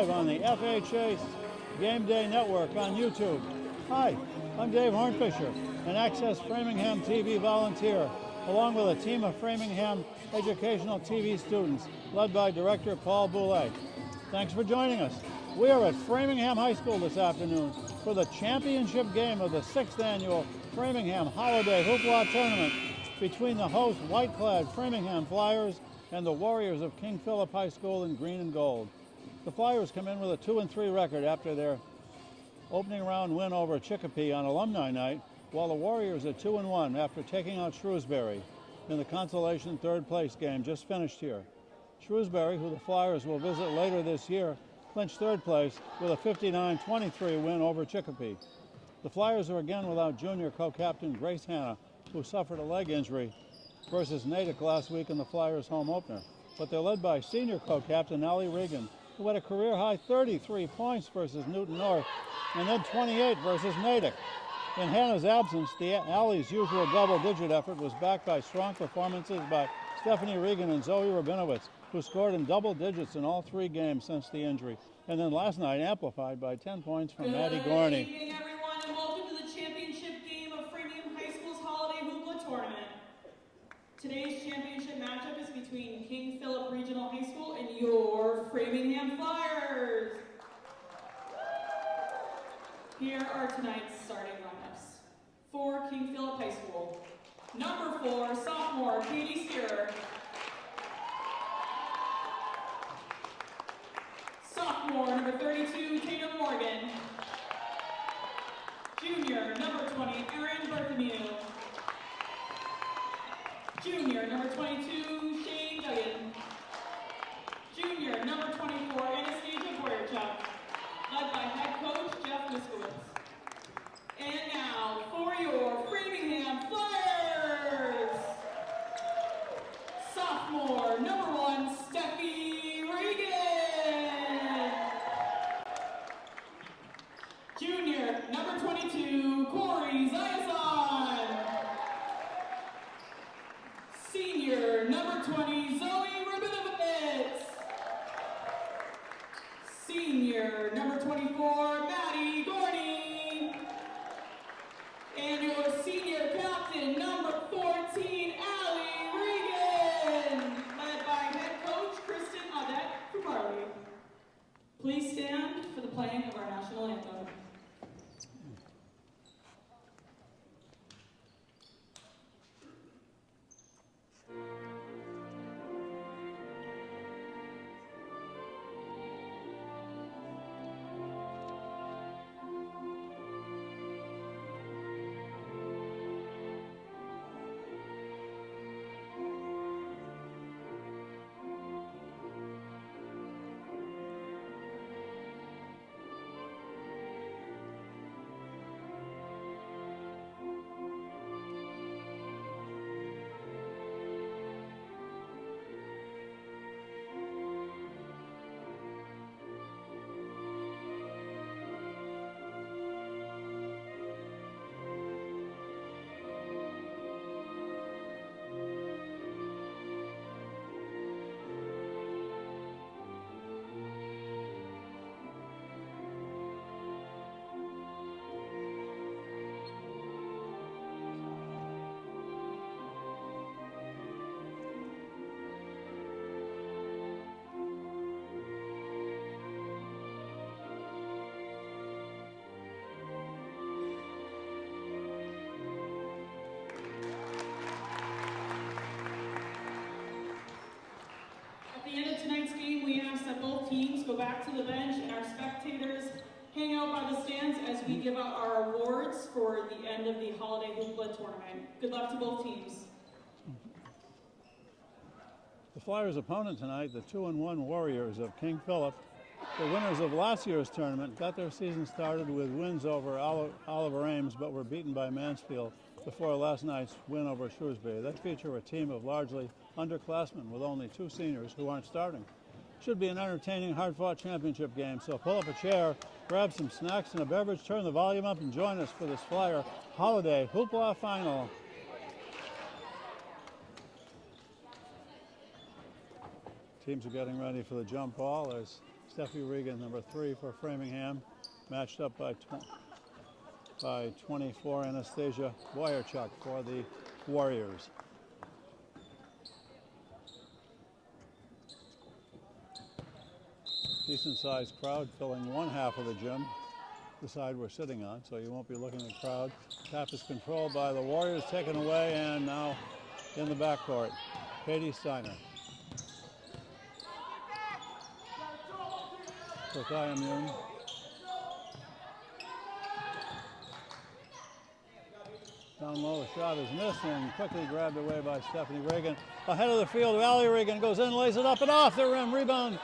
live on the FHA Game Day Network on YouTube. Hi, I'm Dave Hornfisher, an Access Framingham TV volunteer, along with a team of Framingham educational TV students, led by Director Paul Boulay. Thanks for joining us. We are at Framingham High School this afternoon for the championship game of the 6th annual Framingham Holiday Hoopla tournament between the host white-clad Framingham Flyers and the Warriors of King Philip High School in green and gold. The Flyers come in with a 2-3 record after their opening round win over Chicopee on Alumni Night, while the Warriors are 2-1 after taking out Shrewsbury in the consolation third place game just finished here. Shrewsbury, who the Flyers will visit later this year, clinched third place with a 59-23 win over Chicopee. The Flyers are again without junior co-captain Grace Hanna, who suffered a leg injury versus Natick last week in the Flyers' home opener. But they're led by senior co-captain Allie Regan, who had a career-high 33 points versus Newton North and then 28 versus Natick. In Hannah's absence, Allie's usual double-digit effort was backed by strong performances by Stephanie Regan and Zoe Rabinowitz, who scored in double digits in all 3 games since the injury, and then last night amplified by 10 points from Maddie Gorney. Good evening, everyone, and welcome to the championship game of Framingham High School's Holiday Hoopla tournament. Today's championship matchup is between King Philip Regional High School and your Framingham Flyers. Here are tonight's starting lineups. For King Philip High School, number 4, sophomore Katie Steerer. Sophomore, number 32, Tatum Morgan. Junior, number 20, Erin Berthamino. Junior, number 22, Shane Duggan. Junior, number 24, Anastasia Boyerchuk, led by head coach Jeff Miskowitz. And now, for your Framingham Flyers, sophomore, number 1, Steffi Regan. Junior, number 22, Corey Zayasan. Senior, number 20, Zoe Rabinowitz. Senior, number 24, Maddie Gorney. And your senior captain, number 14, Allie Regan, led by head coach Kristen Audette Kubarli. Please stand for the playing of our national anthem. At the end of tonight's game, we ask that both teams go back to the bench and our spectators hang out by the stands as we give out our awards for the end of the Holiday Hoopla tournament. Good luck to both teams. The Flyers' opponent tonight, the 2-1 Warriors of King Philip, the winners of last year's tournament, got their season started with wins over Oliver Ames, but were beaten by Mansfield before last night's win over Shrewsbury. They feature a team of largely underclassmen with only 2 seniors who aren't starting. Should be an entertaining, hard-fought championship game, so pull up a chair, grab some snacks and a beverage, turn the volume up, and join us for this Flyer Holiday Hoopla Final. Teams are getting ready for the jump ball as Steffi Regan, number 3 for Framingham, matched up by 24 Anastasia Boyarchuk for the Warriors. Decent sized crowd filling one half of the gym, the side we're sitting on, so you won't be looking at the crowd. Tap is controlled by the Warriors, taken away, and now in the backcourt, Katie Steiner. For Thiamune. Down low, the shot is missed and quickly grabbed away by Stephanie Regan. Ahead of the field, Allie Regan goes in, lays it up and off the rim. Rebound.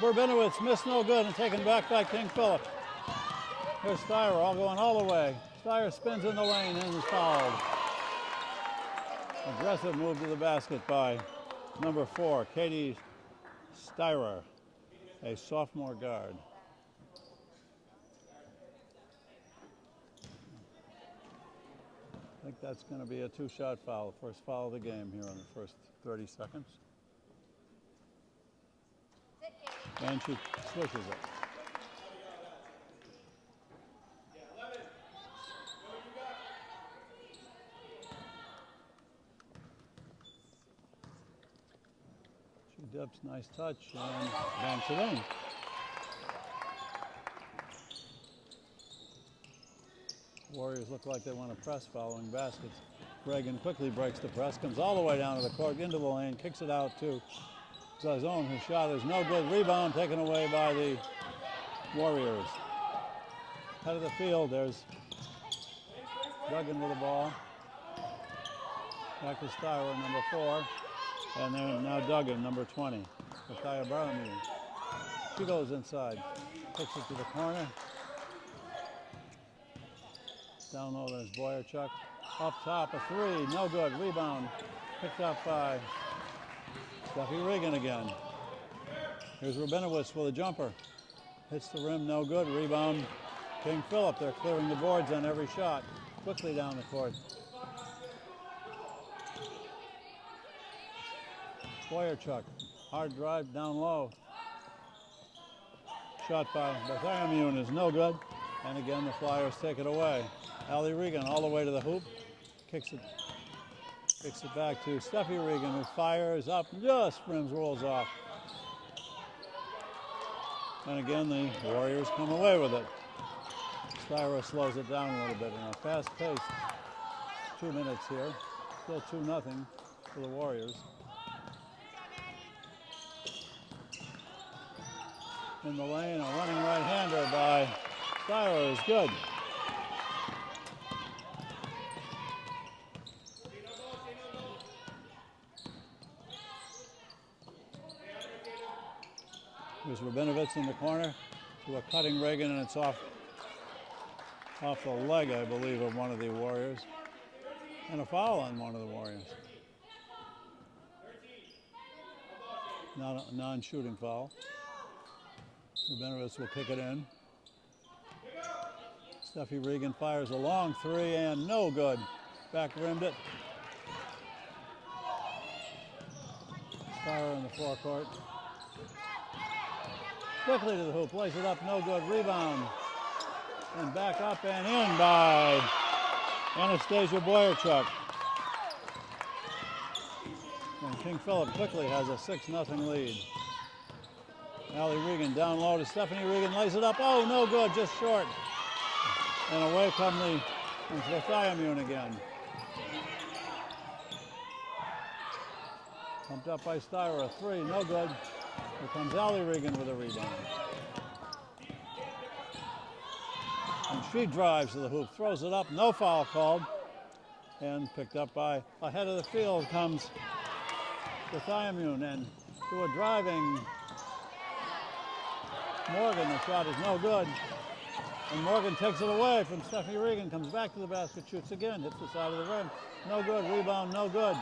Burbinowitz missed, no good, and taken back by King Philip. Here's Steyer, all going all the way. Steyer spins in the lane and is fouled. Aggressive move to the basket by number 4, Katie Steyer, a sophomore guard. I think that's going to be a 2-shot foul, the first foul of the game here in the first 30 seconds. And she switches it. She dips, nice touch, and banks it in. Warriors look like they want to press following baskets. Reagan quickly breaks the press, comes all the way down to the court, into the lane, kicks it out to Zazone, whose shot is no good. Rebound taken away by the Warriors. Head of the field, there's Duggan with the ball. Back to Steyer, number 4. And then now Duggan, number 20. Kaya Barlamir. She goes inside, kicks it to the corner. Down low, there's Boyarchuk. Up top, a 3, no good. Rebound picked up by Steffi Regan again. Here's Rabinowitz with a jumper. Hits the rim, no good. Rebound, King Philip. They're clearing the boards on every shot. Quickly down the court. Boyarchuk, hard drive down low. Shot by Thiamune is no good. And again, the Flyers take it away. Allie Regan all the way to the hoop. Kicks it back to Steffi Regan, who fires up, just rolls off. And again, the Warriors come away with it. Styra slows it down a little bit in a fast pace. 2 minutes here. Still 2-0 for the Warriors. In the lane, a running right-hander by Styra is good. There's Rabinowitz in the corner to a cutting Reagan, and it's off the leg, I believe, of one of the Warriors. And a foul on one of the Warriors. Not a non-shooting foul. Rabinowitz will kick it in. Steffi Regan fires a long 3 and no good. Back rimmed it. Fire in the forecourt. Quickly to the hoop, lays it up, no good. Rebound. And back up and in by Anastasia Boyarchuk. And King Philip quickly has a 6-0 lead. Allie Regan down low to Stephanie Regan, lays it up. Oh, no good, just short. And away come the Thiamune again. Pumped up by Styra, a 3, no good. Here comes Allie Regan with a rebound. And she drives to the hoop, throws it up, no foul called. And picked up by, ahead of the field comes the Thiamune, and to a driving Morgan, the shot is no good. And Morgan takes it away from Stephanie Regan, comes back to the basket, shoots again, hits the side of the rim. No good, rebound, no good.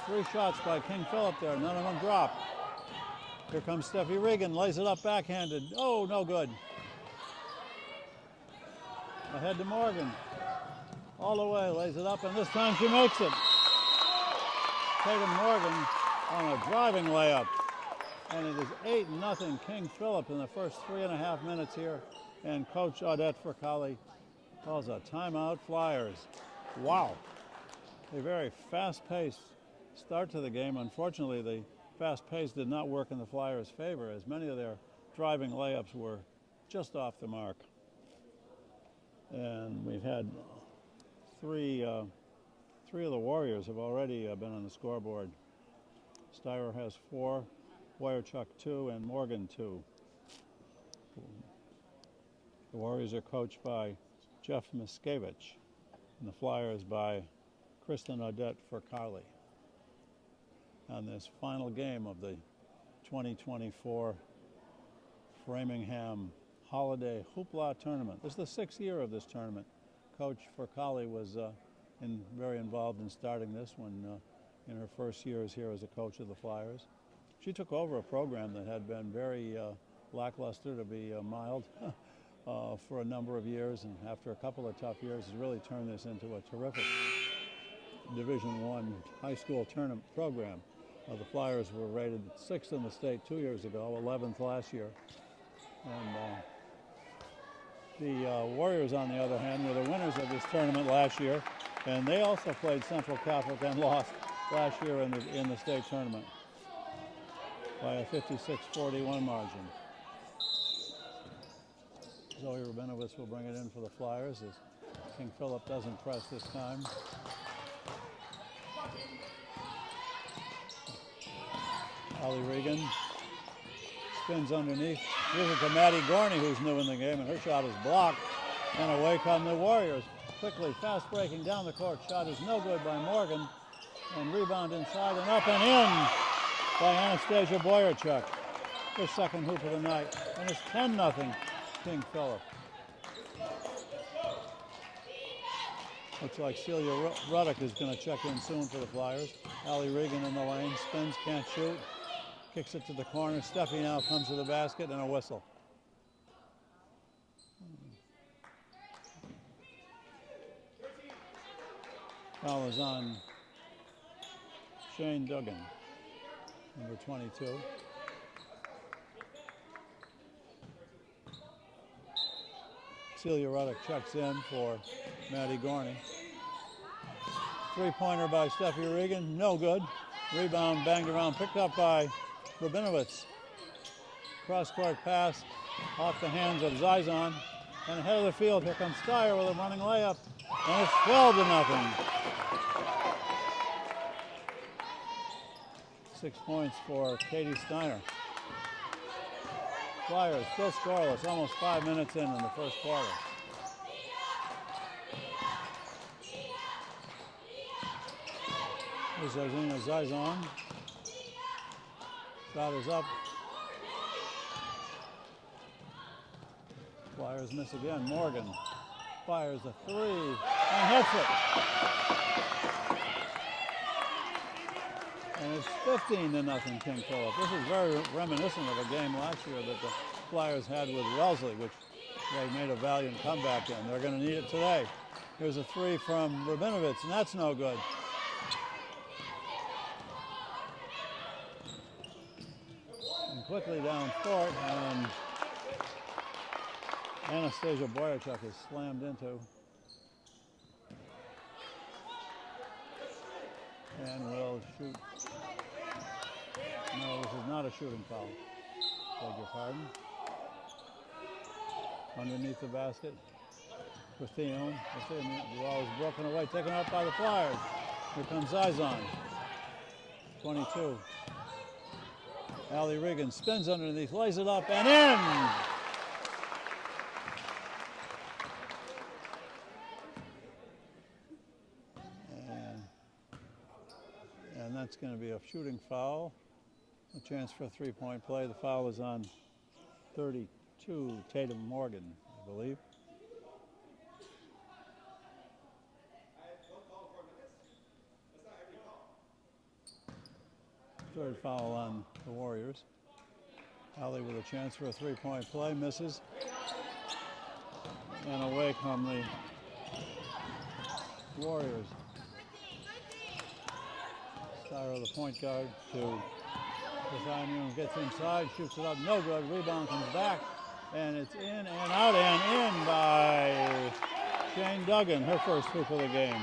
3 shots by King Philip there, none of them drop. Here comes Steffi Regan, lays it up backhanded. Oh, no good. Ahead to Morgan. All the way, lays it up, and this time she makes it. Tatum Morgan on a driving layup. And it is 8-0 King Philip in the first 3.5 minutes here. And Coach Audette Furcali calls a timeout, Flyers. Wow. A very fast-paced start to the game. Unfortunately, the fast pace did not work in the Flyers' favor, as many of their driving layups were just off the mark. And we've had three of the Warriors have already been on the scoreboard. Styrer has 4, Wierchuk 2, and Morgan 2. The Warriors are coached by Jeff Miskevich, and the Flyers by Kristen Audette Furcali. On this final game of the 2024 Framingham Holiday Hoopla tournament. This is the 6th year of this tournament. Coach Furcali was very involved in starting this one in her first years here as a coach of the Flyers. She took over a program that had been very lackluster, to be mild, for a number of years, and after a couple of tough years has really turned this into a terrific Division I high school tournament program. The Flyers were rated 6th in the state 2 years ago, 11th last year. And the Warriors, on the other hand, were the winners of this tournament last year, and they also played Central Catholic and lost last year in the state tournament by a 56-41 margin. Zoe Rabinowitz will bring it in for the Flyers as King Philip doesn't press this time. Allie Regan spins underneath. Gives it to Maddie Gorney, who's new in the game, and her shot is blocked. And away come the Warriors. Quickly, fast breaking down the court. Shot is no good by Morgan. And rebound inside and up and in by Anastasia Boyerchuk. Her second hoop of the night. And it's 10-0 King Philip. Looks like Celia Ruddock is going to check in soon for the Flyers. Allie Regan in the lane, spins, can't shoot. Kicks it to the corner. Steffi now comes to the basket and a whistle. Foul is on Shane Duggan, number 22. Celia Ruddock checks in for Maddie Gorney. Three-pointer by Steffi Regan, no good. Rebound banged around, picked up by Rabinowitz. Cross-court pass off the hands of Zizon. And ahead of the field, here comes Steyer with a running layup. And it's 12-0. 6 points for Katie Steiner. Flyers still scoreless, almost 5 minutes in the first quarter. Here's Zazina Zizon. Shot is up. Flyers miss again. Morgan fires a three and hits it. And it's 15-0 King Philip. This is very reminiscent of a game last year that the Flyers had with Wellesley, which they made a valiant comeback in. They're going to need it today. Here's a three from Rabinowitz, and that's no good. And quickly down court, and Anastasia Boyerchuk is slammed into. And will shoot. No, this is not a shooting foul. Beg your pardon. Underneath the basket. Christine, the ball is broken away, taken out by the Flyers. Here comes Zizon. 22. Allie Regan spins underneath, lays it up and in! And that's going to be a shooting foul. A chance for a three-point play. The foul is on 32, Tatum Morgan, I believe. Third foul on the Warriors. Allie with a chance for a three-point play, misses. And away come the Warriors. Styro, the point guard, to Nathaniel gets inside, shoots it up, no good. Rebound comes back, and it's in and out and in by Shane Duggan, her first hoop of the game.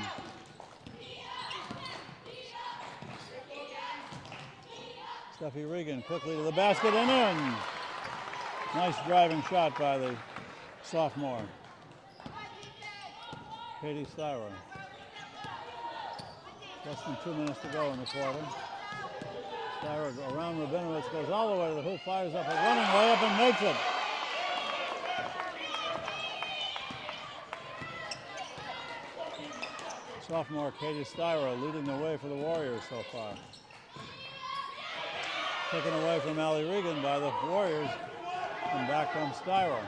Steffi Regan quickly to the basket and in. Nice driving shot by the sophomore. Katie Styra. Less than 2 minutes to go in the quarter. Styra around Rabinowitz, goes all the way to the hoop, fires up a running layup and makes it. Sophomore Katie Styra leading the way for the Warriors so far. Taken away from Allie Regan by the Warriors, and back comes Styra.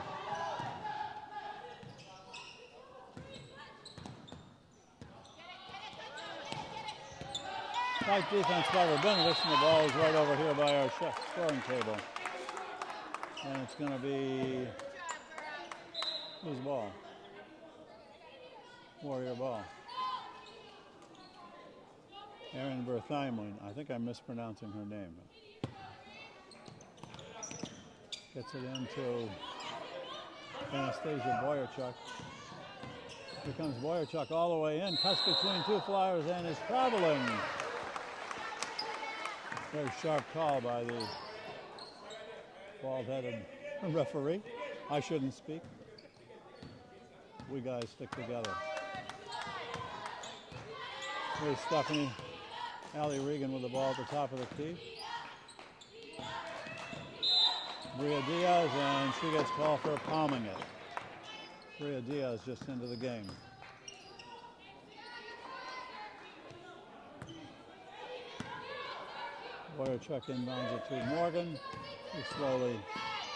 Tight defense by Rabinowitz, and the ball is right over here by our scoring table. And it's going to be whose ball? Warrior ball. Erin Berthimeling. I think I'm mispronouncing her name. Gets it into Anastasia Boyarchuk. Here comes Boyarchuk all the way in, cuts between two Flyers and is traveling. Very sharp call by the bald-headed referee. I shouldn't speak. We guys stick together. Here's Stephanie Allie Regan with the ball at the top of the key. Bria Diaz, and she gets called for palming it. Bria Diaz just into the game. Boyarchuk inbounds it to Morgan, who slowly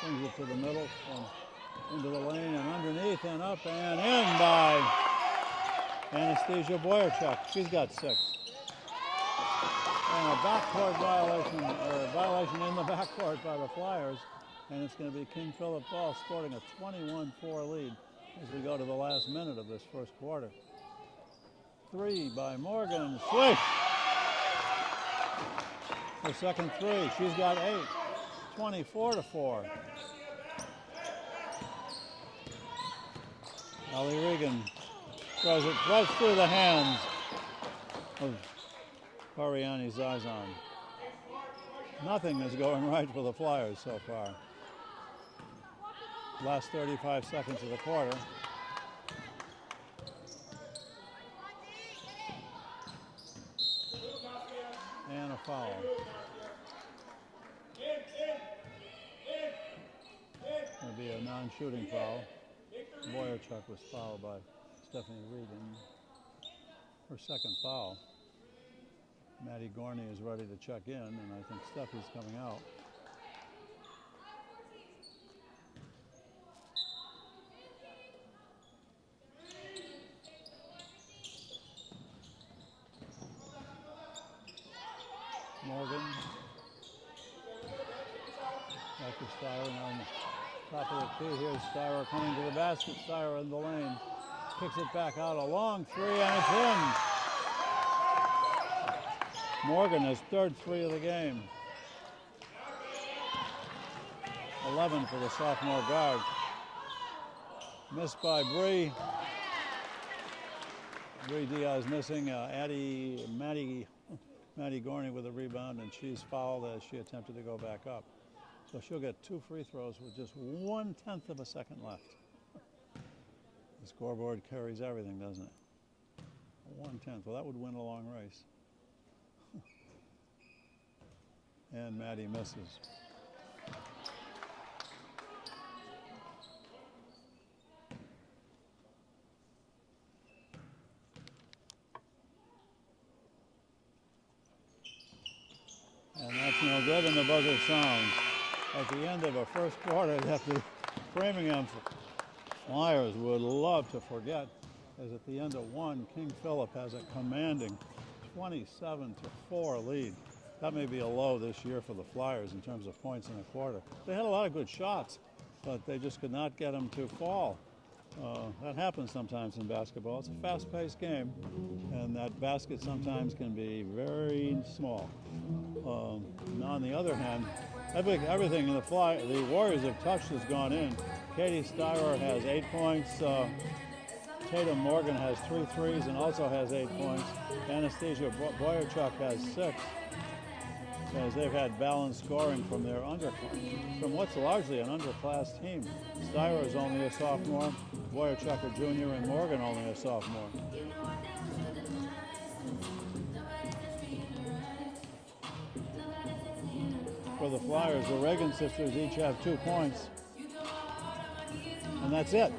brings it to the middle and into the lane and underneath and up and in by Anastasia Boyarchuk. She's got 6. And a backcourt violation, or violation in the backcourt by the Flyers. And it's going to be King Philip ball, sporting a 21-4 lead as we go to the last minute of this first quarter. 3 by Morgan, swish! Her second 3, she's got 8, 24-4. Allie Regan throws it right through the hands of Pariani Zazan. Nothing is going right for the Flyers so far. Last 35 seconds of the quarter. And a foul. It'll be a non-shooting foul. Boyarchuk was fouled by Stephanie Regan. Her second foul. Maddie Gorney is ready to check in, and I think Stephanie's coming out. Morgan. Back to Styra on the top of the key. Here's Styra coming to the basket. Styra in the lane. Kicks it back out. A long 3, and it's in. Morgan has third 3 of the game. 11 for the sophomore guard. Missed by Bree. Bree Diaz missing. Maddie Gorney with a rebound, and she's fouled as she attempted to go back up. So she'll get 2 free throws with just 1/10 of a second left. The scoreboard carries everything, doesn't it? 1/10. Well, that would win a long race. And Maddie misses. And that's no good, and the buzzer sounds. At the end of a first quarter, that the Framingham Flyers would love to forget, as at the end of 1, King Philip has a commanding 27-4 lead. That may be a low this year for the Flyers in terms of points in a quarter. They had a lot of good shots, but they just could not get them to fall. That happens sometimes in basketball. It's a fast-paced game, and that basket sometimes can be very small. On the other hand, everything in the Warriors have touched has gone in. Katie Styrer has 8 points. Tatum Morgan has 3 threes and also has 8 points. Anastasia Boyarchuk has 6, as they've had balanced scoring from from what's largely an underclass team. Styrer is only a sophomore, Boyarchuk a junior, and Morgan only a sophomore. For the Flyers, the Reagan sisters each have 2 points, and that's it.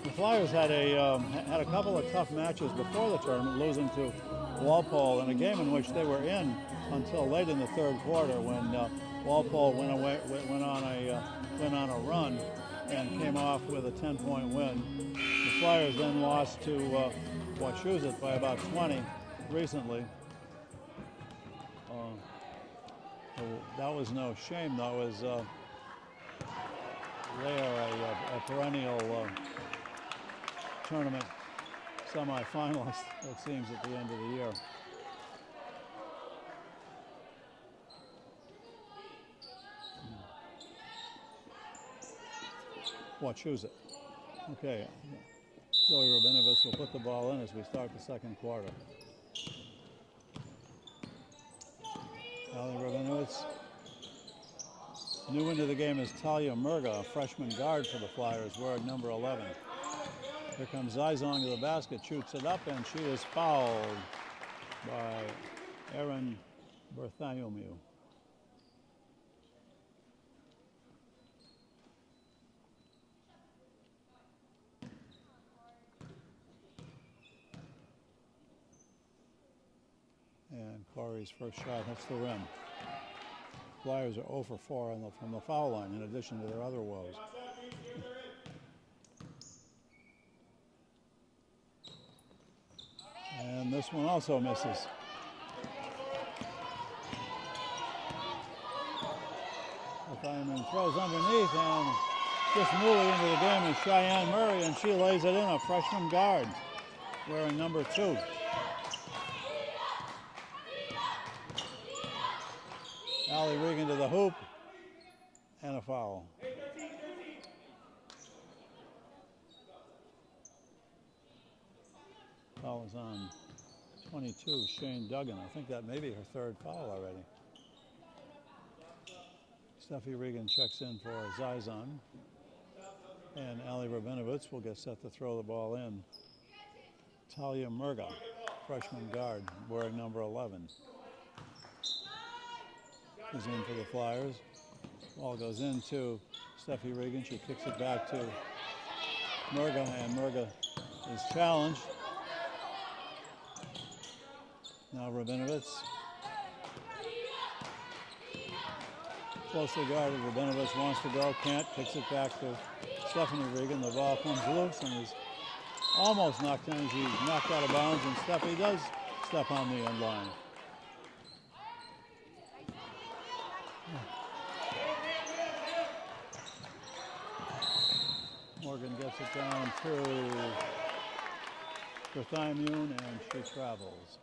The Flyers had a couple of tough matches before the tournament, losing to Walpole in a game in which they were in until late in the third quarter, when Walpole went on a run and came off with a 10-point win. The Flyers then lost to Wachusett by about 20 recently. That was no shame, though, as they are a perennial tournament semi-finalist, it seems, at the end of the year. Wachusett. Okay, Zoe Rabinovich will put the ball in as we start the second quarter. Ali Rabinovich. New into the game is Talia Murga, a freshman guard for the Flyers, wearing number 11. Here comes Zizong to the basket, shoots it up, and she is fouled by Erin Bartholomew. And Corey's first shot hits the rim. Flyers are 0 for 4 from the foul line, in addition to their other woes. And this one also misses. Fireman throws underneath, and just newly into the game is Cheyenne Murray, and she lays it in, a freshman guard wearing number 2. Allie Regan to the hoop, and a foul. Foul is on 22, Shane Duggan. I think that may be her third foul already. Steffi Regan checks in for Zizon, and Ali Rabinovich will get set to throw the ball in. Talia Murga, freshman guard, wearing number 11. Is in for the Flyers. Ball goes into Steffi Regan. She kicks it back to Murga, and Murga is challenged. Now Rabinovich. Closely guarded. Rabinovich wants to go, can't, kicks it back to Stephanie Regan. The ball comes loose and is almost knocked in. She's knocked out of bounds, and Steffi does step on the end line. Morgan gets it down to Bartholomew, and she travels.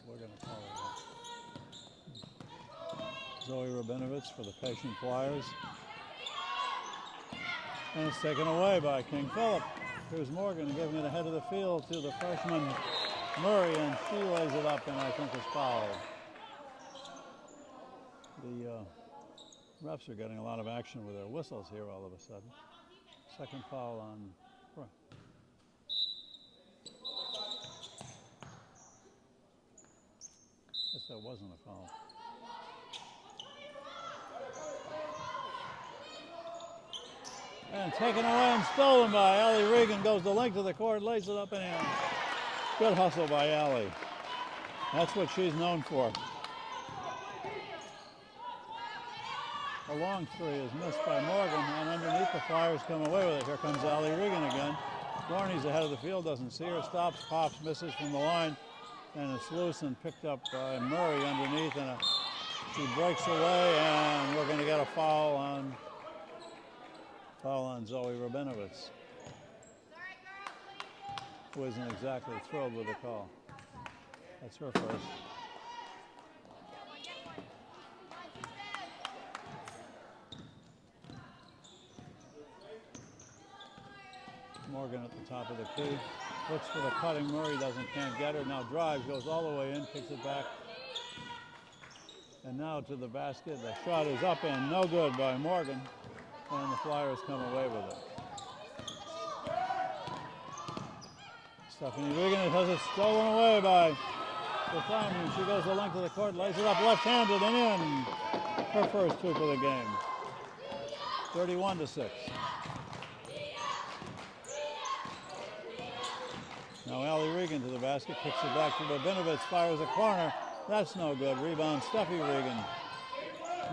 We're going to call it Zoe Rabinovich for the patient Flyers. And it's taken away by King Philip. Here's Morgan giving it ahead of the field to the freshman Murray, and she lays it up and I think is fouled. The refs are getting a lot of action with their whistles here all of a sudden. Second foul on guess that wasn't a foul. And taken away and stolen by Allie Regan. Goes the length of the court, lays it up and in. Good hustle by Allie. That's what she's known for. A long three is missed by Morgan, and underneath the Flyers come away with it. Here comes Allie Regan again. Gorney's ahead of the field, doesn't see her, stops, pops, misses from the line, and it's loose and picked up by Murray underneath, and she breaks away, and we're going to get a foul on Foul on Zoe Rabinovitz, who isn't exactly thrilled with the call. That's her first. Morgan at the top of the key. Looks for the cutting. Murray can't get her. Now drives, goes all the way in, kicks it back. And now to the basket. The shot is up and no good by Morgan. And the Flyers come away with it. Stephanie Regan has it stolen away by the Flyers. She goes the length of the court, lays it up left-handed and in. Her first two for the game. 31-6. Now Allie Regan to the basket, kicks it back to Rabinovitz, fires a corner. That's no good. Rebound, Steffi Regan.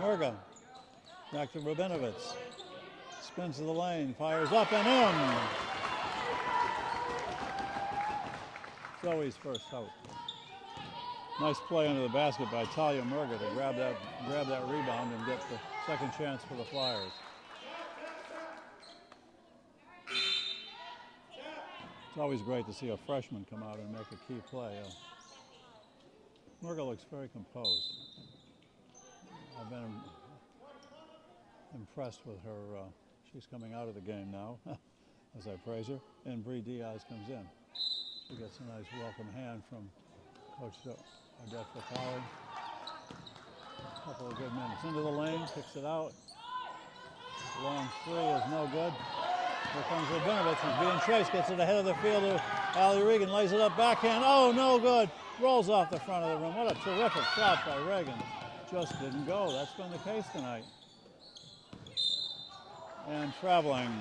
Murga, back to Rabinovitz. Spins to the lane, fires up and in. Zoe's first out. Nice play under the basket by Talia Murga to grab that rebound and get the second chance for the Flyers. It's always great to see a freshman come out and make a key play. Murga looks very composed. I've been impressed with her. She's coming out of the game now, as I praise her. And Bree Diaz comes in. She gets a nice welcome hand from Coach Odette Fatale. A couple of good minutes. Into the lane, kicks it out. Long three is no good. Here comes Rabinovitz, he's being chased, gets it ahead of the field to Allie Regan, lays it up backhand. Oh, no good. Rolls off the front of the rim. What a terrific shot by Regan. Just didn't go. That's been the case tonight. And traveling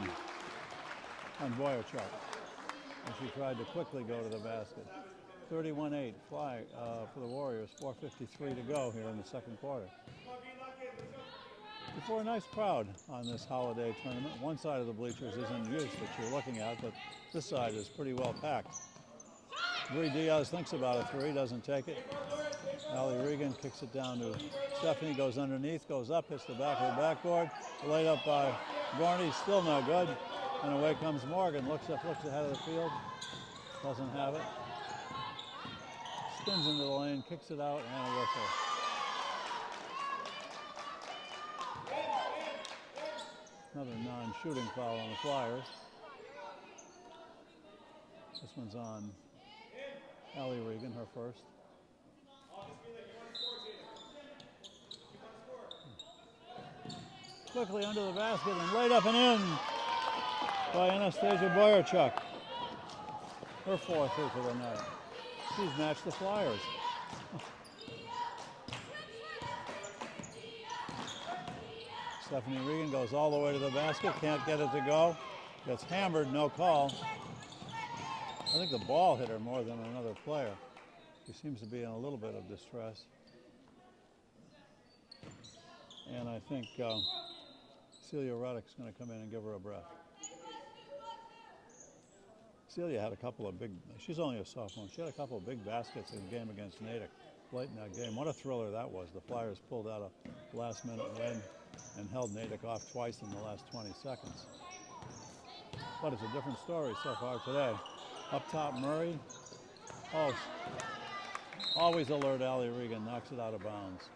on Boyachuk as she tried to quickly go to the basket. 31-8 fly for the Warriors, 4:53 to go here in the second quarter. Before a nice crowd on this holiday tournament. One side of the bleachers isn't used that you're looking at, but this side is pretty well packed. Bree Diaz thinks about a three, doesn't take it. Allie Regan kicks it down to Stephanie, goes underneath, goes up, hits the back of the backboard. Laid up by Gorney, still no good. And away comes Morgan, looks up, looks ahead of the field, doesn't have it. Spins into the lane, kicks it out, and a whistle. Another non-shooting foul on the Flyers. This one's on Allie Regan, her first. Quickly under the basket and laid up and in by Anastasia Boyarchuk. Her fourth hit for the night. She's matched the Flyers. Stephanie Regan goes all the way to the basket, can't get it to go. Gets hammered, no call. I think the ball hit her more than another player. She seems to be in a little bit of distress. And I think Celia Ruddock's going to come in and give her a breath. Celia had a couple of she's only a sophomore, she had a couple of big baskets in the game against Natick late in that game. What a thriller that was. The Flyers pulled out a last-minute win and held Natick off twice in the last 20 seconds. But it's a different story so far today. Up top, Murray. Oh, always alert Allie Regan, knocks it out of bounds.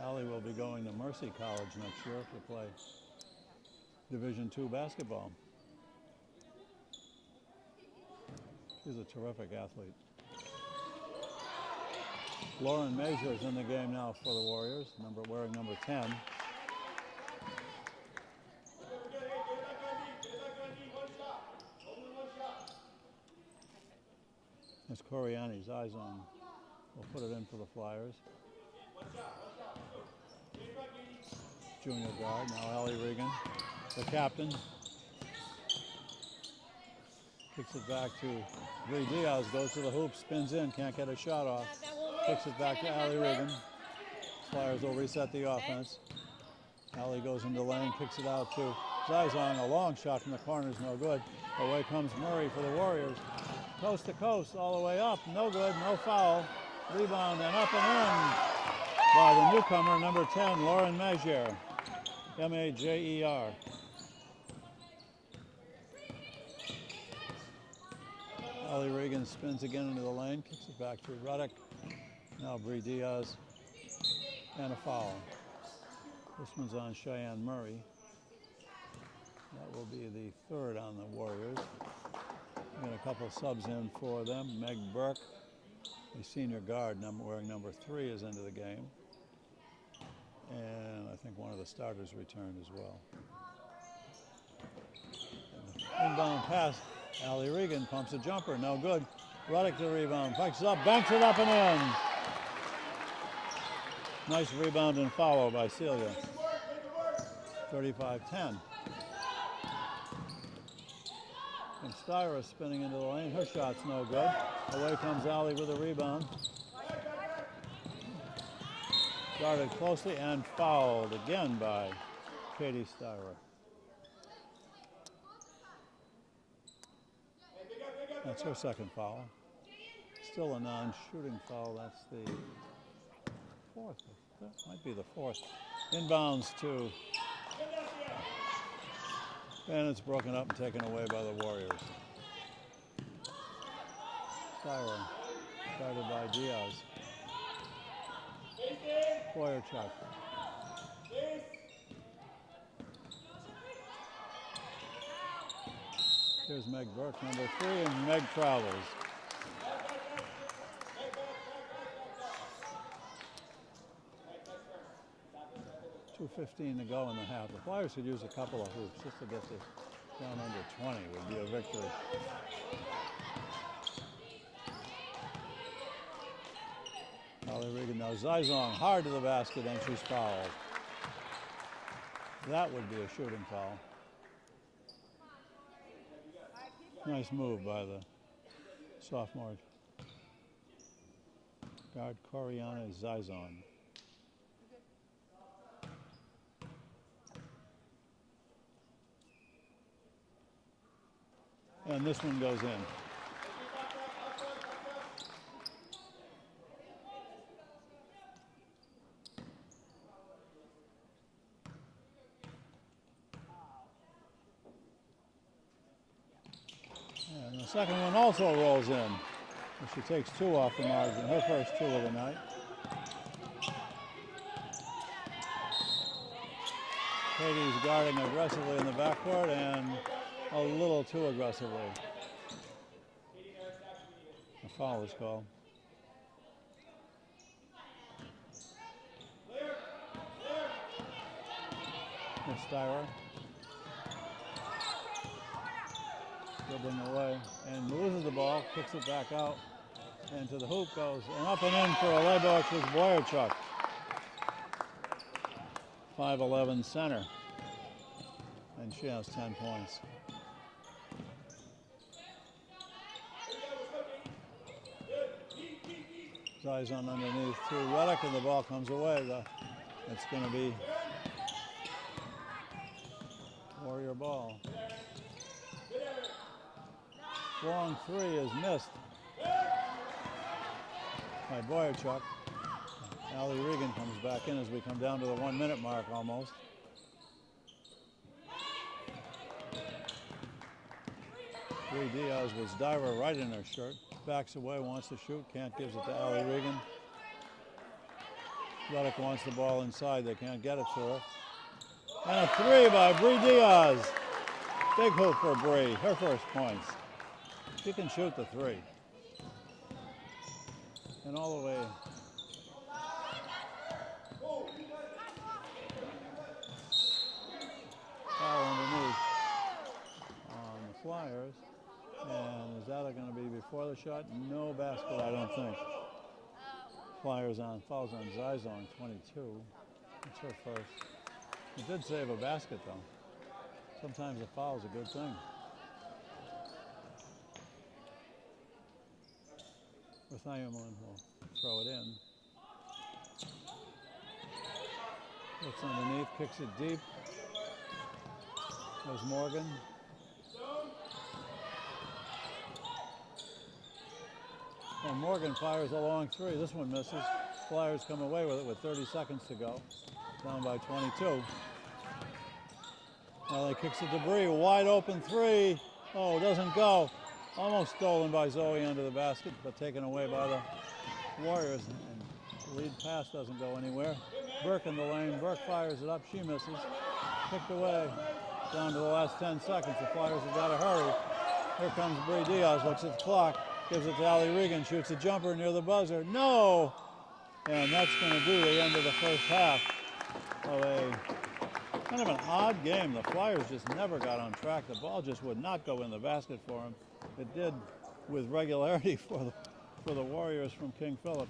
Allie will be going to Mercy College next year to play Division II basketball. She's a terrific athlete. Lauren Major is in the game now for the Warriors, wearing number 10. As Coriani's eyes on, will put it in for the Flyers. Junior guard, now Allie Regan, the captain. Kicks it back to Bree Diaz, goes to the hoop, spins in, can't get a shot off. Kicks it back to Allie Regan. Flyers will reset the offense. Allie goes into the lane, kicks it out to Zizong. A long shot from the corner is no good. Away comes Murray for the Warriors. Coast to coast, all the way up. No good, no foul. Rebound and up and in by the newcomer, number 10, Lauren Mezier. Majer. Allie Regan spins again into the lane, kicks it back to Ruddock. Now Bree Diaz, and a foul. This one's on Cheyenne Murray. That will be the third on the Warriors. Got a couple subs in for them. Meg Burke, the senior guard wearing number 3, is into the game. And I think one of the starters returned as well. Inbound pass. Allie Regan pumps a jumper, no good. Ruddock the rebound, picks it up, banks it up and in. Nice rebound and foul by Celia. 35-10. And Styra spinning into the lane. Her shot's no good. Away comes Allie with a rebound. Guarded closely and fouled again by Katie Styra. That's her second foul. Still a non-shooting foul. That's the fourth. That might be the fourth. Inbounds to, and it's broken up and taken away by the Warriors. Styra, guarded by Diaz. Boyerchuk. Here's Meg Burke, number 3, and Meg travels. .2:15 to go in the half. The Flyers could use a couple of hoops just to get this down under 20 would be a victory. Allie Regan now. Zizong hard to the basket and she's fouled. That would be a shooting foul. Nice move by the sophomore guard Coriana Zizong. And this one goes in. And the second one also rolls in. She takes 2 off the margin, her first 2 of the night. Katie's guarding aggressively in the backcourt and a little too aggressively. A foul is called. Miss Styra. Dribbling away and loses the ball, kicks it back out, and to the hoop goes, and up and in for a layup, which is Boyerchuk. 5'11" center, and she has 10 points. Zizon underneath to Ruddock, and the ball comes away. It's going to be Warrior ball. Long 3 is missed by Boyerchuk. Allie Regan comes back in as we come down to the 1-minute mark almost. Bree Diaz was diver right in her shirt. Backs away, wants to shoot, can't, gives it to Allie Regan. Ruddock wants the ball inside, they can't get it to her. And a 3 by Bree Diaz. Big hoop for Bree, her first points. She can shoot the 3. And all the way. Foul underneath on the Flyers. And is that going to be before the shot? No basket, I don't think. Flyers on, fouls on Zizong, 22. That's her first. It did save a basket, though. Sometimes a foul is a good thing. Rathayamon will throw it in. Looks underneath, kicks it deep. There's Morgan. And Morgan fires a long 3. This one misses. Flyers come away with it with 30 seconds to go. Down by 22. Ellie kicks the debris, wide open three. Oh, doesn't go. Almost stolen by Zoe under the basket, but taken away by the Warriors. And the lead pass doesn't go anywhere. Burke in the lane. Burke fires it up. She misses. Kicked away. Down to the last 10 seconds. The Flyers have got to hurry. Here comes Bree Diaz. Looks at the clock. Gives it to Allie Regan. Shoots a jumper near the buzzer. No! And that's going to do the end of the first half of a kind of an odd game. The Flyers just never got on track. The ball just would not go in the basket for them. It did with regularity for the Warriors from King Philip.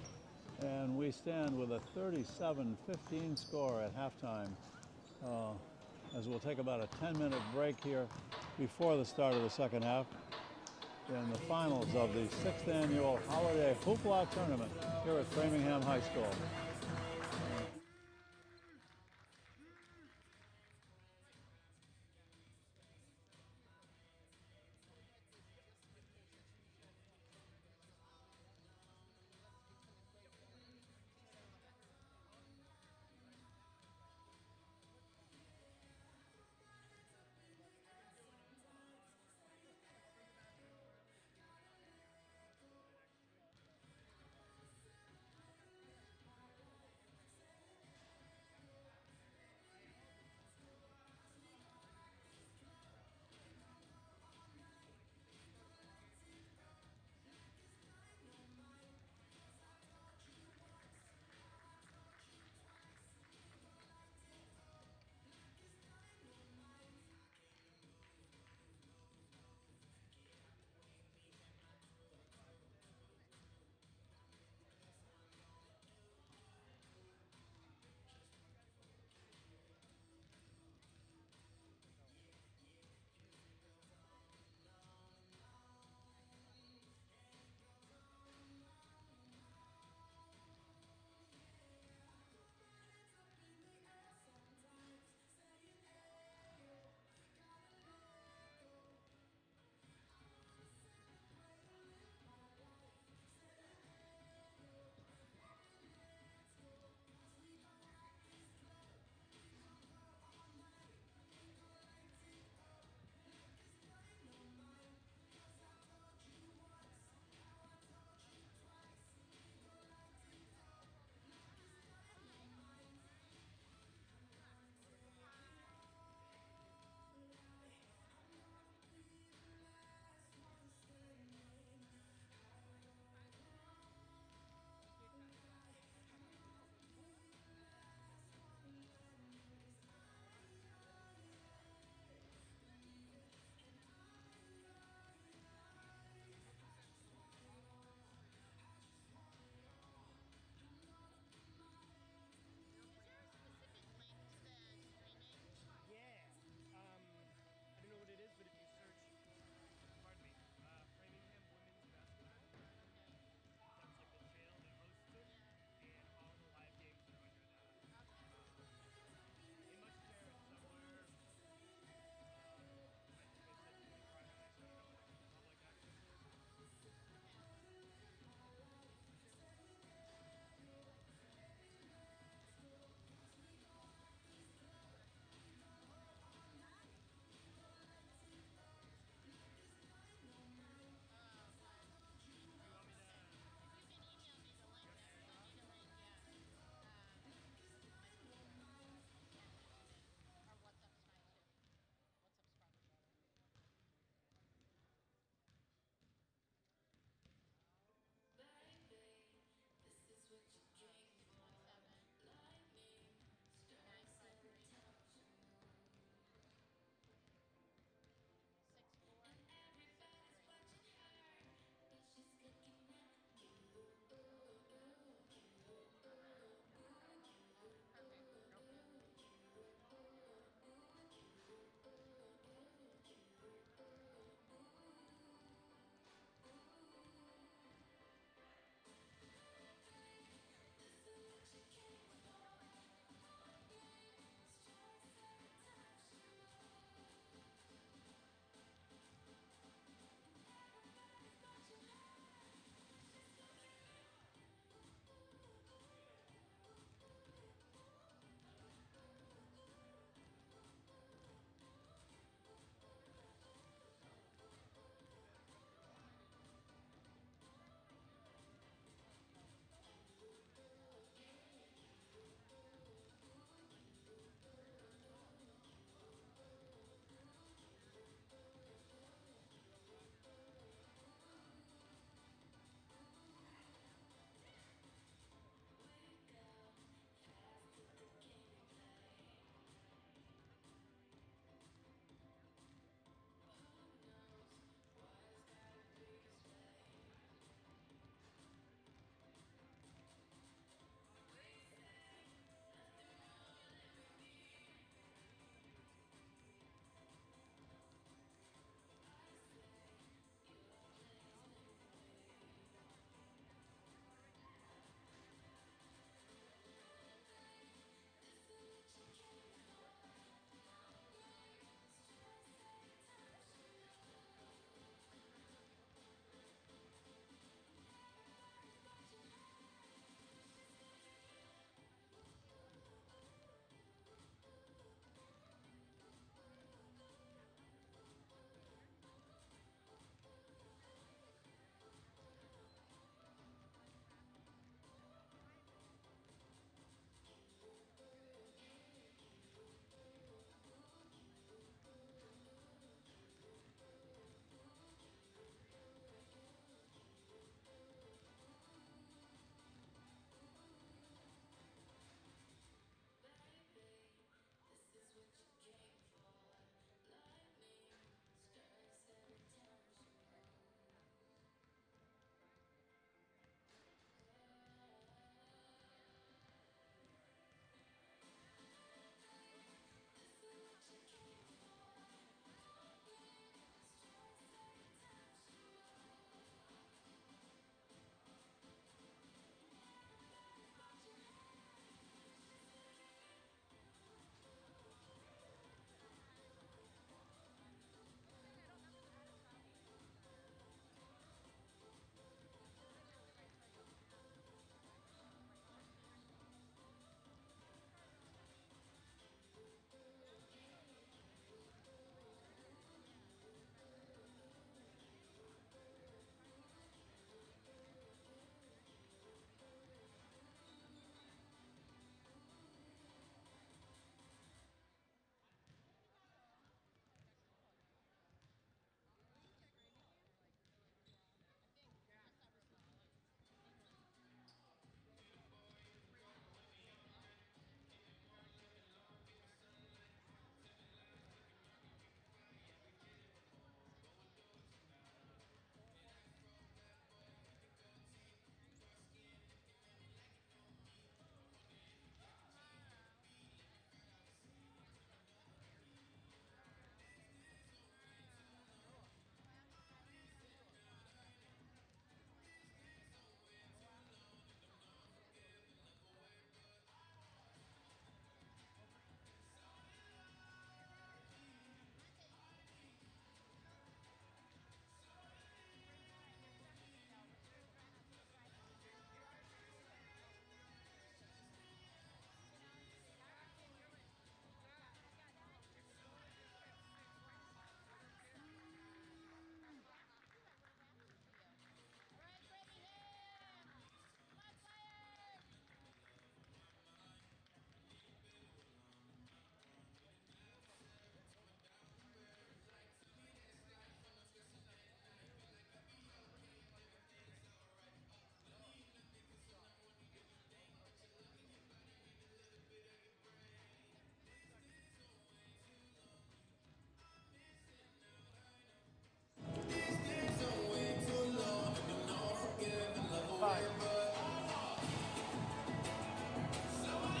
And we stand with a 37-15 score at halftime. As we'll take about a 10-minute break here before the start of the second half in the finals of the 6th annual Holiday Hoopla tournament here at Framingham High School.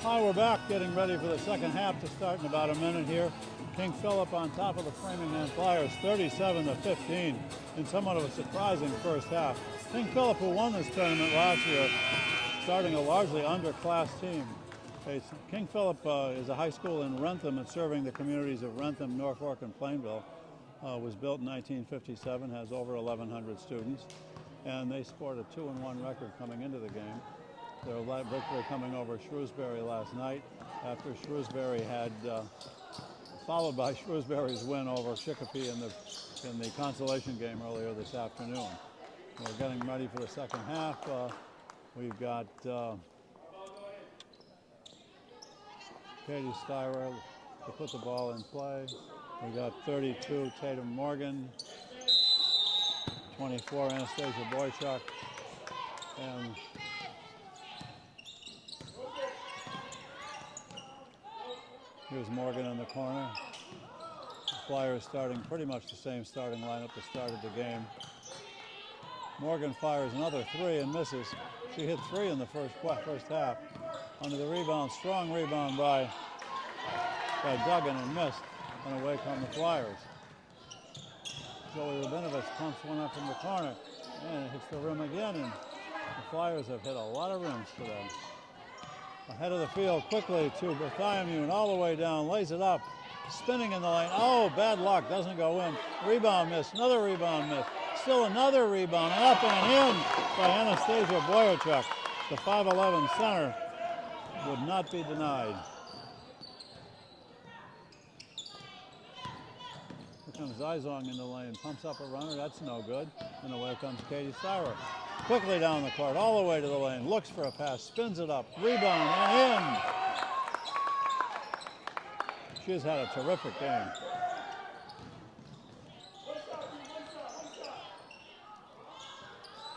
Hi, we're back getting ready for the second half to start in about a minute here. King Philip on top of the Framingham Flyers, 37-15 in somewhat of a surprising first half. King Philip, who won this tournament last year, starting a largely underclassed team. King Philip is a high school in Rentham and serving the communities of Rentham, Norfolk, and Plainville. Was built in 1957, has over 1,100 students, and they scored a 2-1 record coming into the game. Their victory coming over Shrewsbury last night after Shrewsbury had, followed by Shrewsbury's win over Chicopee in the consolation game earlier this afternoon. We're getting ready for the second half. We've got Katie Styra to put the ball in play. We got 32 Tatum Morgan, 24 Anastasia Boychuk, and here's Morgan in the corner. The Flyers starting pretty much the same starting lineup that started the game. Morgan fires another three and misses. She hit three in the first half. Under the rebound, strong rebound by Duggan and missed, and away come the Flyers. Joey Rabinovich pumps one up from the corner, and it hits the rim again, and the Flyers have hit a lot of rims today. Ahead of the field quickly to Bartholomew, all the way down, lays it up, spinning in the lane. Oh, bad luck, doesn't go in. Rebound miss, another rebound miss, still another rebound, and up and in by Anastasia Boychuk. The 5'11" center would not be denied. Here comes Zizong in the lane, pumps up a runner, that's no good. And away comes Katie Styra. Quickly down the court, all the way to the lane, looks for a pass, spins it up, rebound, and in. She has had a terrific game.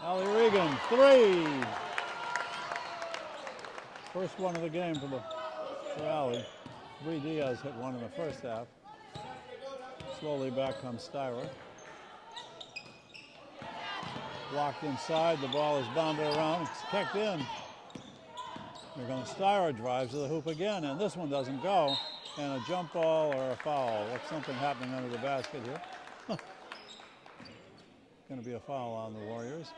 Allie Regan, three. First one of the game for Allie. Bree Diaz hit one in the first half. Slowly back comes Styra. Blocked inside, the ball is bounded around, it's kicked in. Here comes Styra, drives to the hoop again, and this one doesn't go. And a jump ball or a foul. What's something happening under the basket here? Going to be a foul on the Warriors.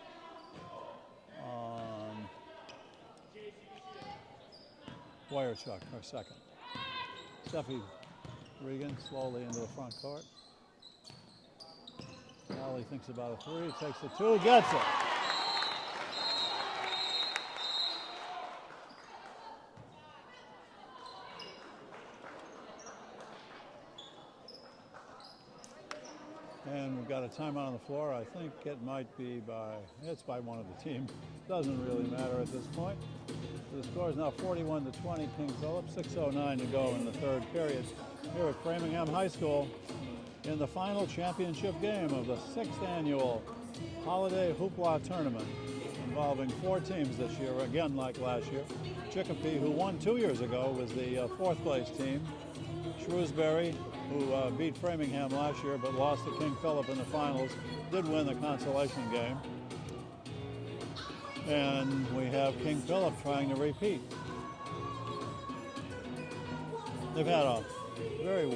Boychuk, her second. Steffi Regan slowly into the front court. Allie thinks about a three, takes the two, gets it. And we've got a timeout on the floor. I think it might be it's by one of the teams. Doesn't really matter at this point. The score is now 41-20, King Philip, 6:09 to go in the third period here at Framingham High School in the final championship game of the 6th annual Holiday Hoopla tournament involving 4 teams this year, again like last year. Chicopee, who won 2 years ago, was the 4th place team. Shrewsbury, who beat Framingham last year but lost to King Philip in the finals, did win the consolation game. And we have King Philip trying to repeat. They've had a very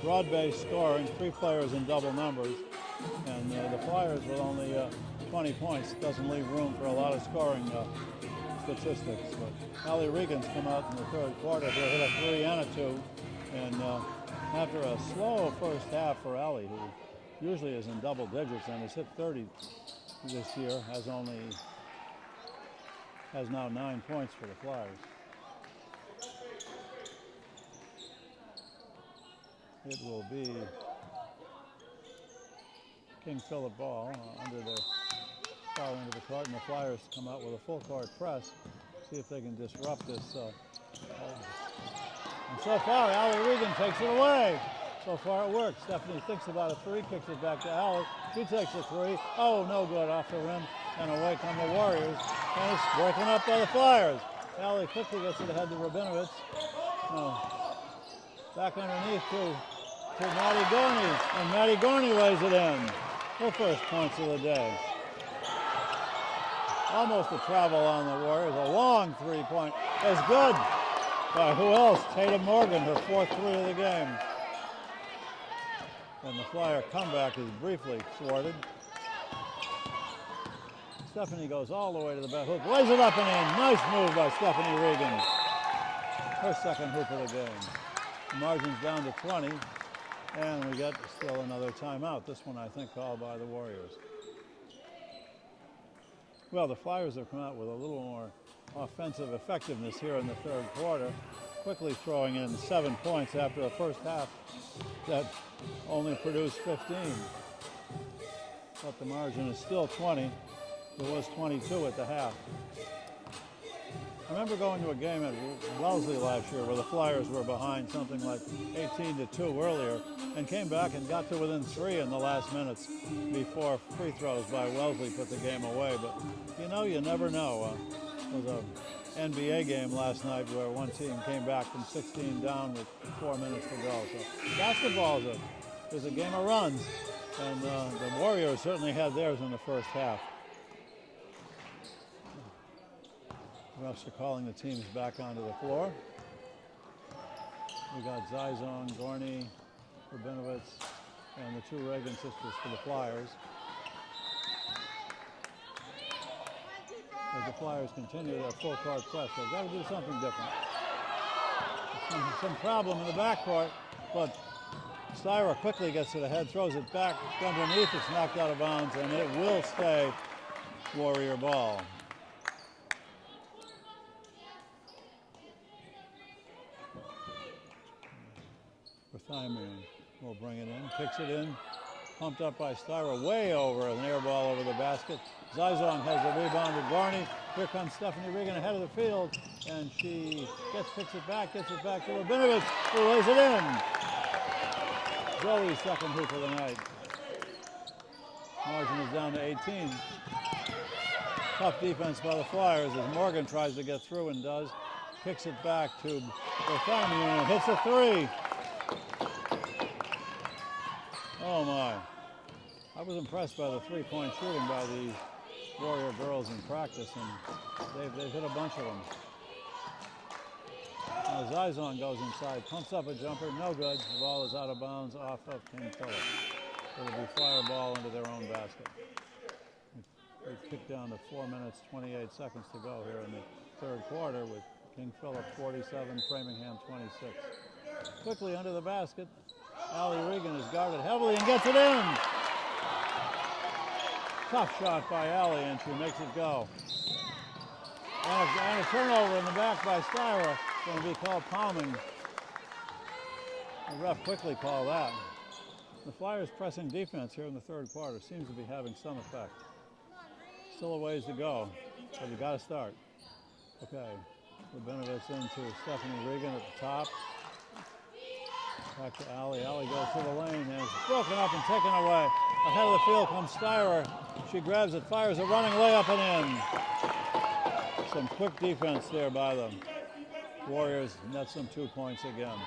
broad-based scoring, 3 players in double numbers, and the Flyers with only 20 points doesn't leave room for a lot of scoring statistics. But Allie Regan's come out in the third quarter to hit a 3 and a 2, and after a slow first half for Allie, who usually is in double digits and has hit 30 this year, has now 9 points for the Flyers. It will be King Philip ball under their foul into the court, and the Flyers come out with a full court press, see if they can disrupt this. And so far, Allie Regan takes it away. So far it works. Stephanie thinks about a 3, kicks it back to Allie. She takes a 3. Oh, no good, off the rim, and away come the Warriors. And it's broken up by the Flyers. Allie quickly gets it ahead to Rabinovich. Back underneath to Maddie Gorney, and Maddie Gorney lays it in. Her first points of the day. Almost a travel on the Warriors. A long 3-point. It's good. by who else? Tatum Morgan, her 4th 3 of the game. And the Flyer comeback is briefly thwarted. Stephanie goes all the way to the back hoop, lays it up and in. Nice move by Stephanie Regan. Her 2nd hoop of the game. The margin's down to 20, and we get still another timeout. This one, I think, called by the Warriors. Well, the Flyers have come out with a little more offensive effectiveness here in the 3rd quarter, quickly throwing in 7 points after a first half that only produced 15. But the margin is still 20. It was 22 at the half. I remember going to a game at Wellesley last year where the Flyers were behind something like 18-2 earlier and came back and got to within 3 in the last minutes before free throws by Wellesley put the game away. But you never know. It was an NBA game last night where one team came back from 16 down with 4 minutes to go. So basketball is a game of runs, and the Warriors certainly had theirs in the first half. Refs are calling the teams back onto the floor. We got Zizong, Gorney, Rabinovitz, and the 2 Reagan sisters for the Flyers. As the Flyers continue their full court press, they've got to do something different. Some problem in the backcourt, but Styra quickly gets it ahead, throws it back underneath, it's knocked out of bounds, and it will stay Warrior ball. Berthamian will bring it in, kicks it in, pumped up by Styra, way over, an air ball over the basket. Zizong has the rebound to Gorney. Here comes Stephanie Regan ahead of the field, and she picks it back, gets it back to Rabinovitz, who lays it in. Zoe's 2nd hoop of the night. Margin is down to 18. Tough defense by the Flyers as Morgan tries to get through and does. Kicks it back to Berthamian and hits a 3. Oh my. I was impressed by the 3-point shooting by these Warrior girls in practice, and they've hit a bunch of them. Now Zizong goes inside, pumps up a jumper, no good. The ball is out of bounds off of King Phillip. It'll be Flyer ball into their own basket. We've kicked down to 4 minutes, 28 seconds to go here in the 3rd quarter with King Phillip 47, Framingham 26. Quickly under the basket, Allie Regan is guarded heavily and gets it in. Tough shot by Allie, and she makes it go. And a turnover in the back by Styra, going to be called palming. The ref quickly called that. The Flyers' pressing defense here in the 3rd quarter seems to be having some effect. Still a ways to go, but you got to start. Okay, Rabinovitz into Stephanie Regan at the top. Back to Allie. Allie goes through the lane and it's broken up and taken away. Ahead of the field comes Styra. She grabs it, fires a running layup and in. Some quick defense there by the Warriors. Net some 2 points again.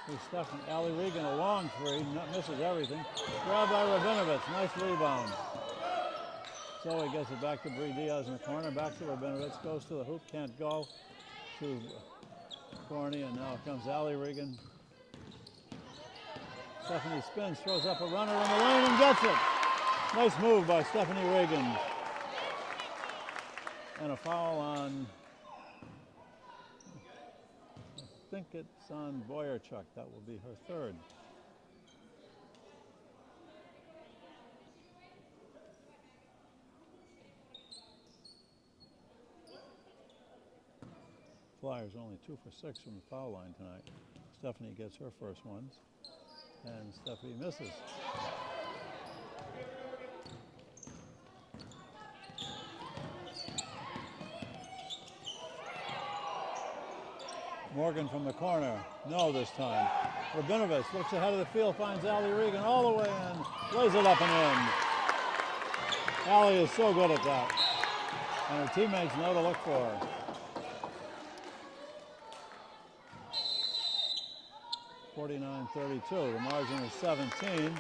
Here's Stephanie. Allie Regan, a long 3, misses everything. Grabbed by Rabinovitz, nice rebound. Zoe gets it back to Bree Diaz in the corner, back to Rabinovitz, goes to the hoop, can't go. To Gorney, and now comes Allie Regan. Stephanie spins, throws up a runner in the lane and gets it. Nice move by Stephanie Regan. And a foul on, I think it's on Boyerchuk. That will be her 3rd. Flyers only 2 for 6 from the foul line tonight. Stephanie gets her first ones, and Stephanie misses. Morgan from the corner, no this time. Rabinovitz looks ahead of the field, finds Allie Regan all the way in, lays it up and in. Allie is so good at that, and her teammates know to look for her. 49-32. The margin is 17,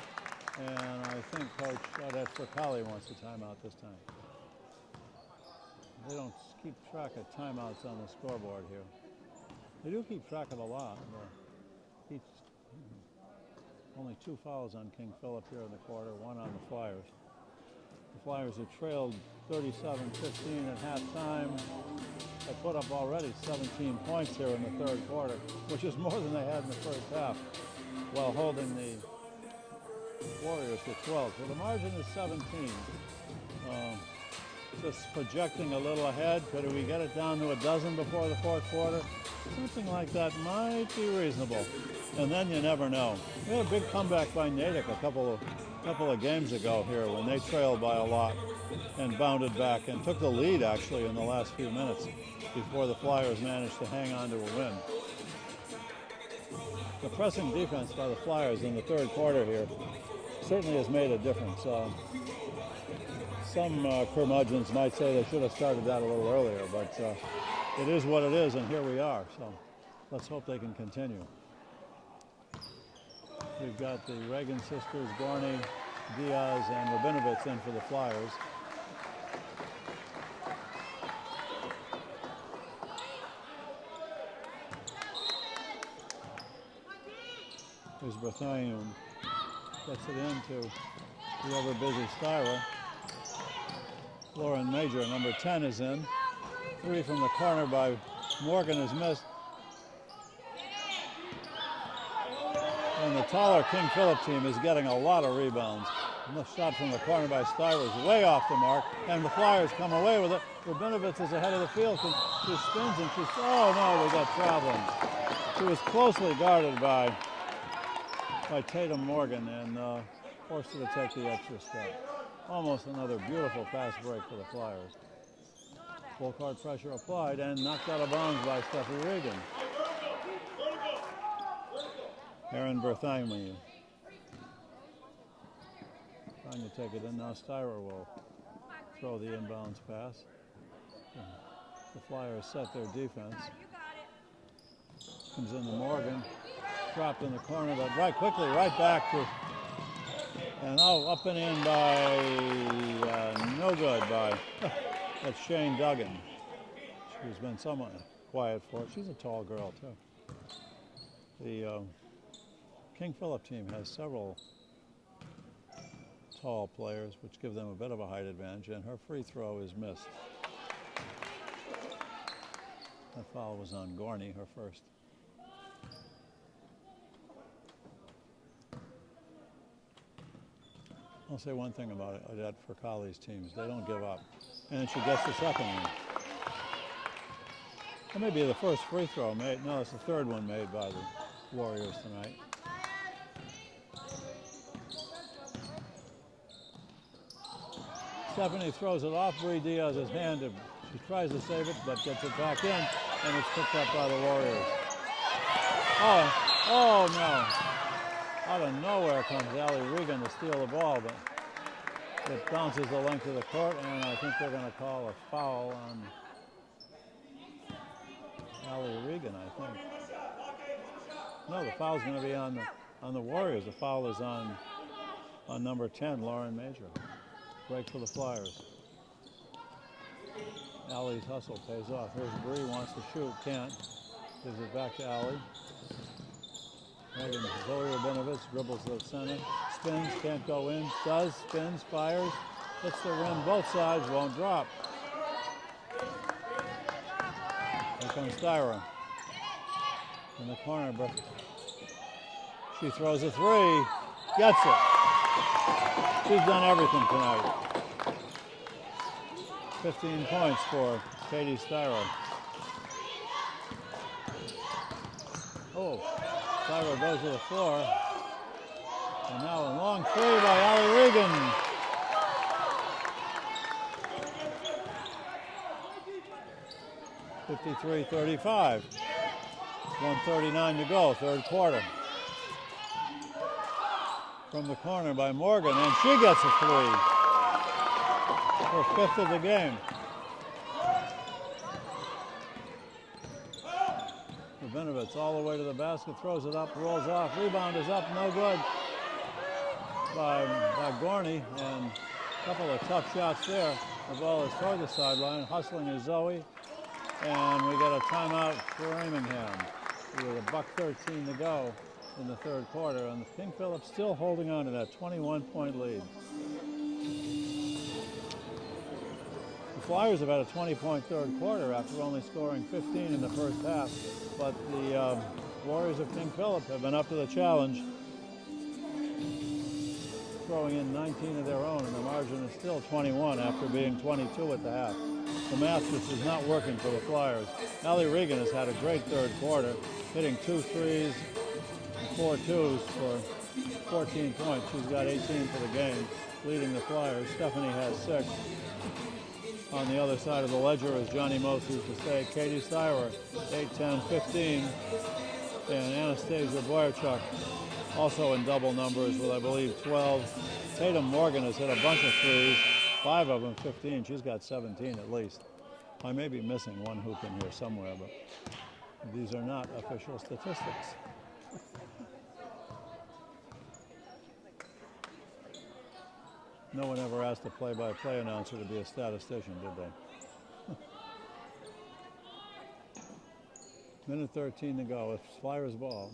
and I think Coach Odette Fricali wants a timeout this time. They don't keep track of timeouts on the scoreboard here. They do keep track of a lot. Only 2 fouls on King Philip here in the quarter, 1 on the Flyers. The Flyers have trailed 37-15 at halftime. They put up already 17 points here in the third quarter, which is more than they had in the first half, while holding the Warriors to 12. So the margin is 17. Just projecting a little ahead. Could we get it down to a dozen before the fourth quarter? Something like that might be reasonable. And then you never know. We had a big comeback by Natick a couple of games ago here when they trailed by a lot and bounded back and took the lead actually in the last few minutes before the Flyers managed to hang on to a win. The pressing defense by the Flyers in the third quarter here certainly has made a difference. Some curmudgeons might say they should have started that a little earlier, but it is what it is, and here we are. So let's hope they can continue. We've got the Reagan sisters, Gorney, Diaz, and Rabinovitz in for the Flyers. Here's Berthanian, gets it into the ever-busy Styra. Lauren Major, number 10, is in. 3 from the corner by Morgan is missed. And the taller King Philip team is getting a lot of rebounds. And the shot from the corner by Styra is way off the mark, and the Flyers come away with it. Rabinovitz is ahead of the field. She spins and she's, oh no, we got traveling. She was closely guarded by Tatum Morgan and forced her to take the extra step. Almost another beautiful fast break for the Flyers. Full court pressure applied and knocked out of bounds by Steffi Regan. Erin Berthanian trying to take it in. Now Styra will throw the inbounds pass. The Flyers set their defense. Comes into Morgan. Dropped in the corner, but right quickly, right back to, and up and in by, no good by, that's Shane Duggan. She's been somewhat quiet for it. She's a tall girl, too. The King Philip team has several tall players, which give them a bit of a height advantage, and her free throw is missed. That foul was on Gorney, her first. I'll say one thing about that for Colley's teams. They don't give up. And she gets the second one. That may be the first free throw made. No, it's the third one made by the Warriors tonight. Stephanie throws it off Bree Diaz's hand. She tries to save it, but gets it back in, and it's picked up by the Warriors. Oh no. Out of nowhere comes Allie Regan to steal the ball, but it bounces the length of the court, and I think they're going to call a foul on Allie Regan, I think. No, the foul's going to be on the Warriors. The foul is on number 10, Lauren Major. Break for the Flyers. Allie's hustle pays off. Here's Bree, wants to shoot, can't. Gives it back to Allie. Zoe Rabinovitz dribbles to the center, spins, can't go in, does, spins, fires, hits the rim, both sides, won't drop. Here comes Styra in the corner, but she throws a three, gets it. She's done everything tonight. 15 points for Katie Styra. Oh. Styra goes to the floor, and now a long three by Allie Regan. (53-35). 1:39 to go, third quarter. From the corner by Morgan, and she gets a three. Her fifth of the game. Rabinovitz all the way to the basket, throws it up, rolls off, rebound is up, no good by Gorney, and Couple of tough shots there. The ball is toward the sideline. Hustling is Zoe. And we got a timeout for Framingham with $1:13 to go in the third quarter. And King Philip still holding on to that 21-point lead. The Flyers have had a 20-point third quarter after only scoring 15 in the first half. But the Warriors of King Philip have been up to the challenge, throwing in 19 of their own, and the margin is still 21 after being 22 at the half. The math just is not working for the Flyers. Allie Regan has had a great third quarter, hitting 2 threes and 4 twos for 14 points. She's got 18 for the game, leading the Flyers. Stephanie has 6. On the other side of the ledger, as Johnny Most used to say, Katie Stiwer, 8, 10, 15, and Anastasia Boyarchuk also in double numbers with, I believe, 12. Tatum Morgan has hit a bunch of threes, 5 of them 15. She's got 17 at least. I may be missing one hoop in here somewhere, but these are not official statistics. No one ever asked a play-by-play announcer to be a statistician, did they? Minute 13 to go. It's Flyers ball.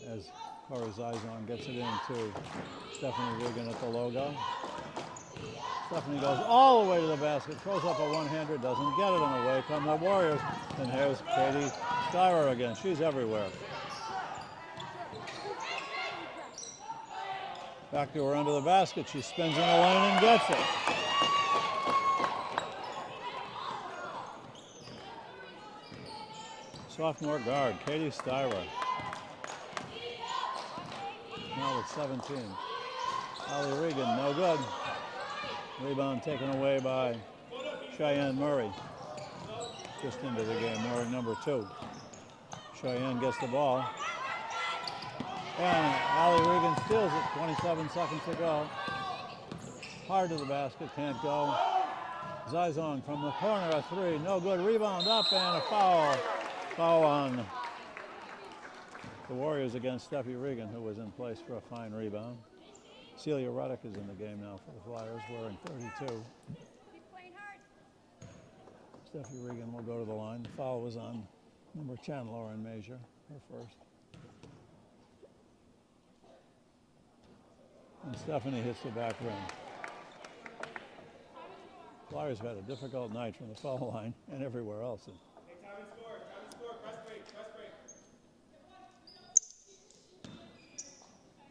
As Corey Zizon gets it in to Stephanie Regan at the logo. Stephanie goes all the way to the basket, throws up a one-hander, doesn't get it, and away come the Warriors. And here's Katie Stiwer again. She's everywhere. Back to her under the basket. She spins in the lane and gets it. Sophomore guard, Katie Stiwer. Now with 17. Allie Regan, no good. Rebound taken away by Cheyenne Murray. Just into the game, Murray number 2. Cheyenne gets the ball. And Allie Regan steals it, 27 seconds to go. Hard to the basket, can't go. Zizon from the corner, a 3, no good. Rebound up and a foul. Foul on the Warriors against Steffi Regan, who was in place for a fine rebound. Celia Ruddock is in the game now for the Flyers, wearing 32. Steffi Regan will go to the line. The foul was on number 10, Lauren Major, her first. And Stephanie hits the back rim. Flyers have had a difficult night from the foul line and everywhere else. Time and score, press break.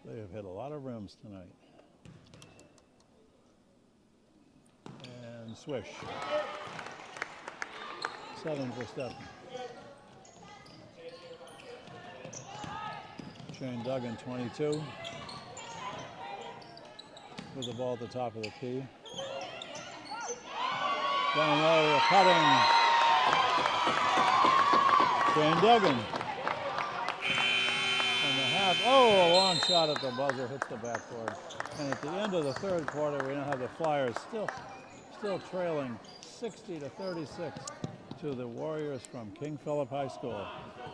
They have hit a lot of rims tonight. And swish. 7 for Stephanie. Shane Duggan, 22. With the ball at the top of the key. Down low, cutting. Shane Duggan. And the half, a long shot at the buzzer, hits the backboard. And at the end of the third quarter, we now have the Flyers still trailing 60-36 to the Warriors from King Philip High School.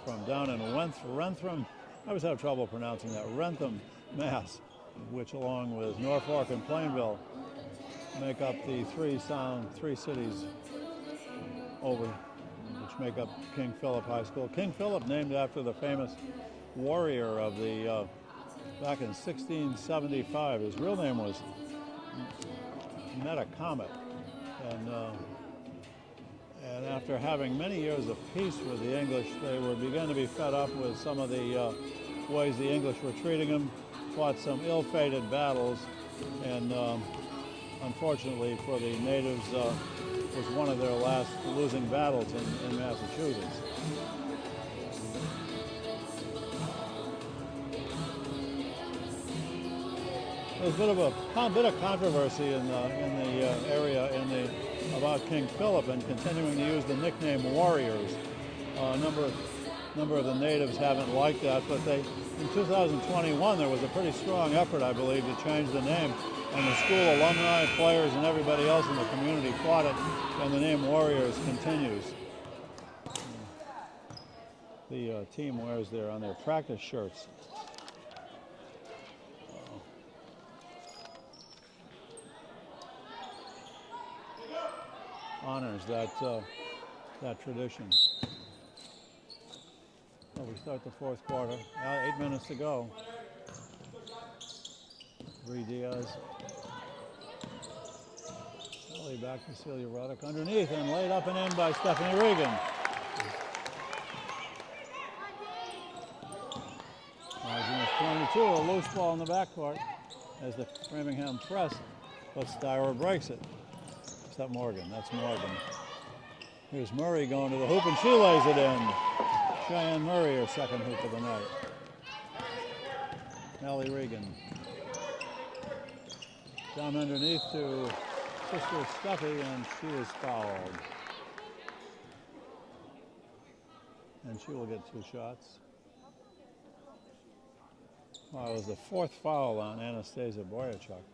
From down in Rentham, I always have trouble pronouncing that, Rentham, Mass, which along with Norfolk and Plainville make up the three cities over, which make up King Philip High School. King Philip named after the famous warrior of the, back in 1675. His real name was Metacomet. And after having many years of peace with the English, they were beginning to be fed up with some of the ways the English were treating them, fought some ill-fated battles, and unfortunately for the natives, was one of their last losing battles in Massachusetts. There's a bit of controversy in the area about King Philip and continuing to use the nickname Warriors. A number of the natives haven't liked that, but in 2021 there was a pretty strong effort, I believe, to change the name, and the school alumni, players, and everybody else in the community fought it, and the name Warriors continues. The team wears on their practice shirts. honors that tradition. Well, we start the fourth quarter. 8 minutes to go. Bree Diaz. Ellie back to Celia Ruddock underneath and laid up and in by Stephanie Regan. Rising 22, a loose ball in the backcourt as the Framingham press, but Styrer breaks it. Except Morgan, that's Morgan. Here's Murray going to the hoop and she lays it in. Cheyenne Murray, her second hoop of the night. Allie Regan. Down underneath to sister Steffi and she is fouled. And she will get 2 shots. Well, it was the 4th foul on Anastasia Boyachuk.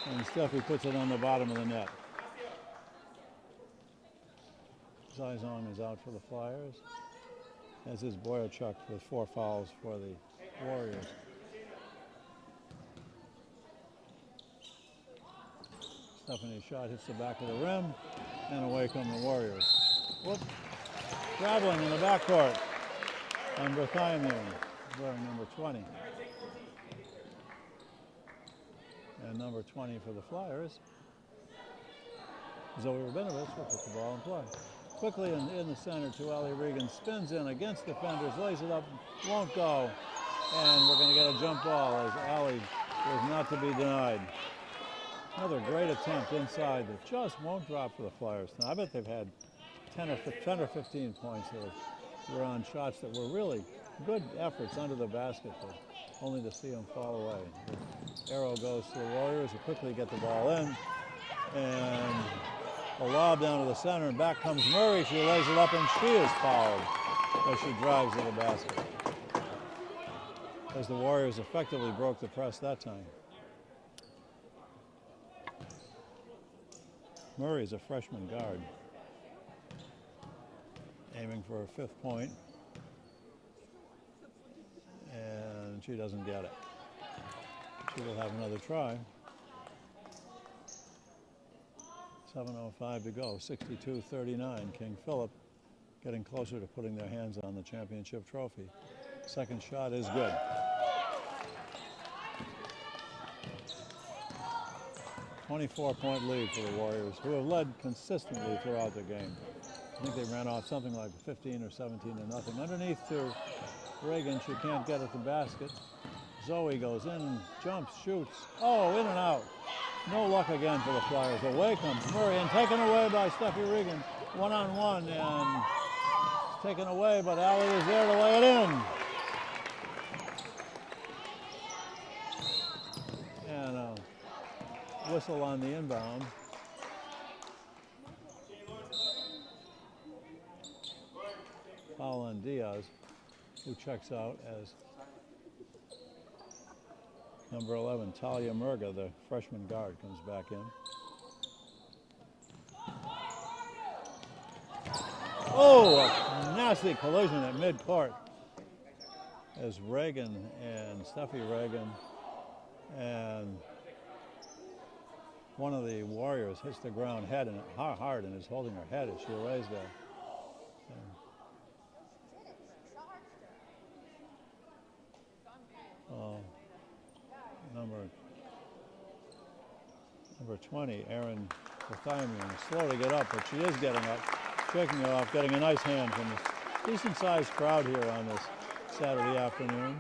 And Steffi puts it on the bottom of the net. Zizong is out for the Flyers, as is Boyachuk with 4 fouls for the Warriors. Stephanie's shot hits the back of the rim, and away come the Warriors. Whoop. Traveling in the backcourt on Berthiamian, wearing number 20. And number 20 for the Flyers, Zoe Rabinovich will put the ball in play. Quickly in the center to Allie Regan, spins in against defenders, lays it up, won't go, and we're going to get a jump ball as Allie was not to be denied. Another great attempt inside that just won't drop for the Flyers. Now, I bet they've had 10 or 15 points that were on shots that were really good efforts under the basket, but only to see them fall away. The arrow goes to the Warriors who quickly get the ball in, and a lob down to the center, and back comes Murray. She lays it up, and she is fouled as she drives to the basket. As the Warriors effectively broke the press that time. Murray is a freshman guard, aiming for her 5th point, and she doesn't get it. She will have another try. 7:05 to go, 62-39. King Philip getting closer to putting their hands on the championship trophy. Second shot is good. A 24-point lead for the Warriors, who have led consistently throughout the game. I think they ran off something like 15 or 17-0. Underneath to Reagan, she can't get at the basket. Zoe goes in and jumps, shoots. Oh, in and out. No luck again for the Flyers. Away comes Murray and taken away by Steffi Regan. One-on-one and taken away, but Allie is there to lay it in. And a whistle on the inbound. Foul on Diaz, who checks out as number 11, Talia Murga, the freshman guard, comes back in. Oh, a nasty collision at midcourt as Reagan and Steffi Reagan and one of the Warriors hits the ground hard and is holding her head as she lays there. Number 20, Erin Berthiamian, slow to get up, but she is getting up, shaking it off, getting a nice hand from this decent-sized crowd here on this Saturday afternoon.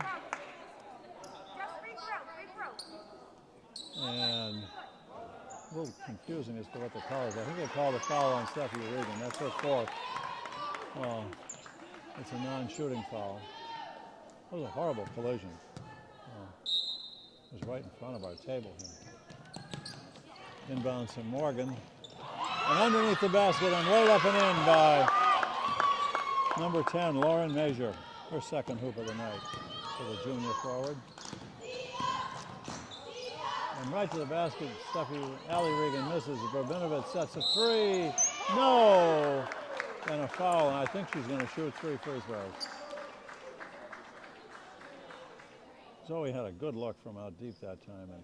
And a little confusing as to what the call is. I think they called a foul on Steffi Regan. That's her 4th. It's a non-shooting foul. That was a horrible collision. It was right in front of our table here. Inbounds from Morgan. And underneath the basket and right up and in by number 10, Lauren Major, her second hoop of the night for the junior forward. And right to the basket, Allie Regan misses. Rabinovich sets a 3. No! And a foul, and I think she's going to shoot 3 free throws. Zoe had a good look from out deep that time and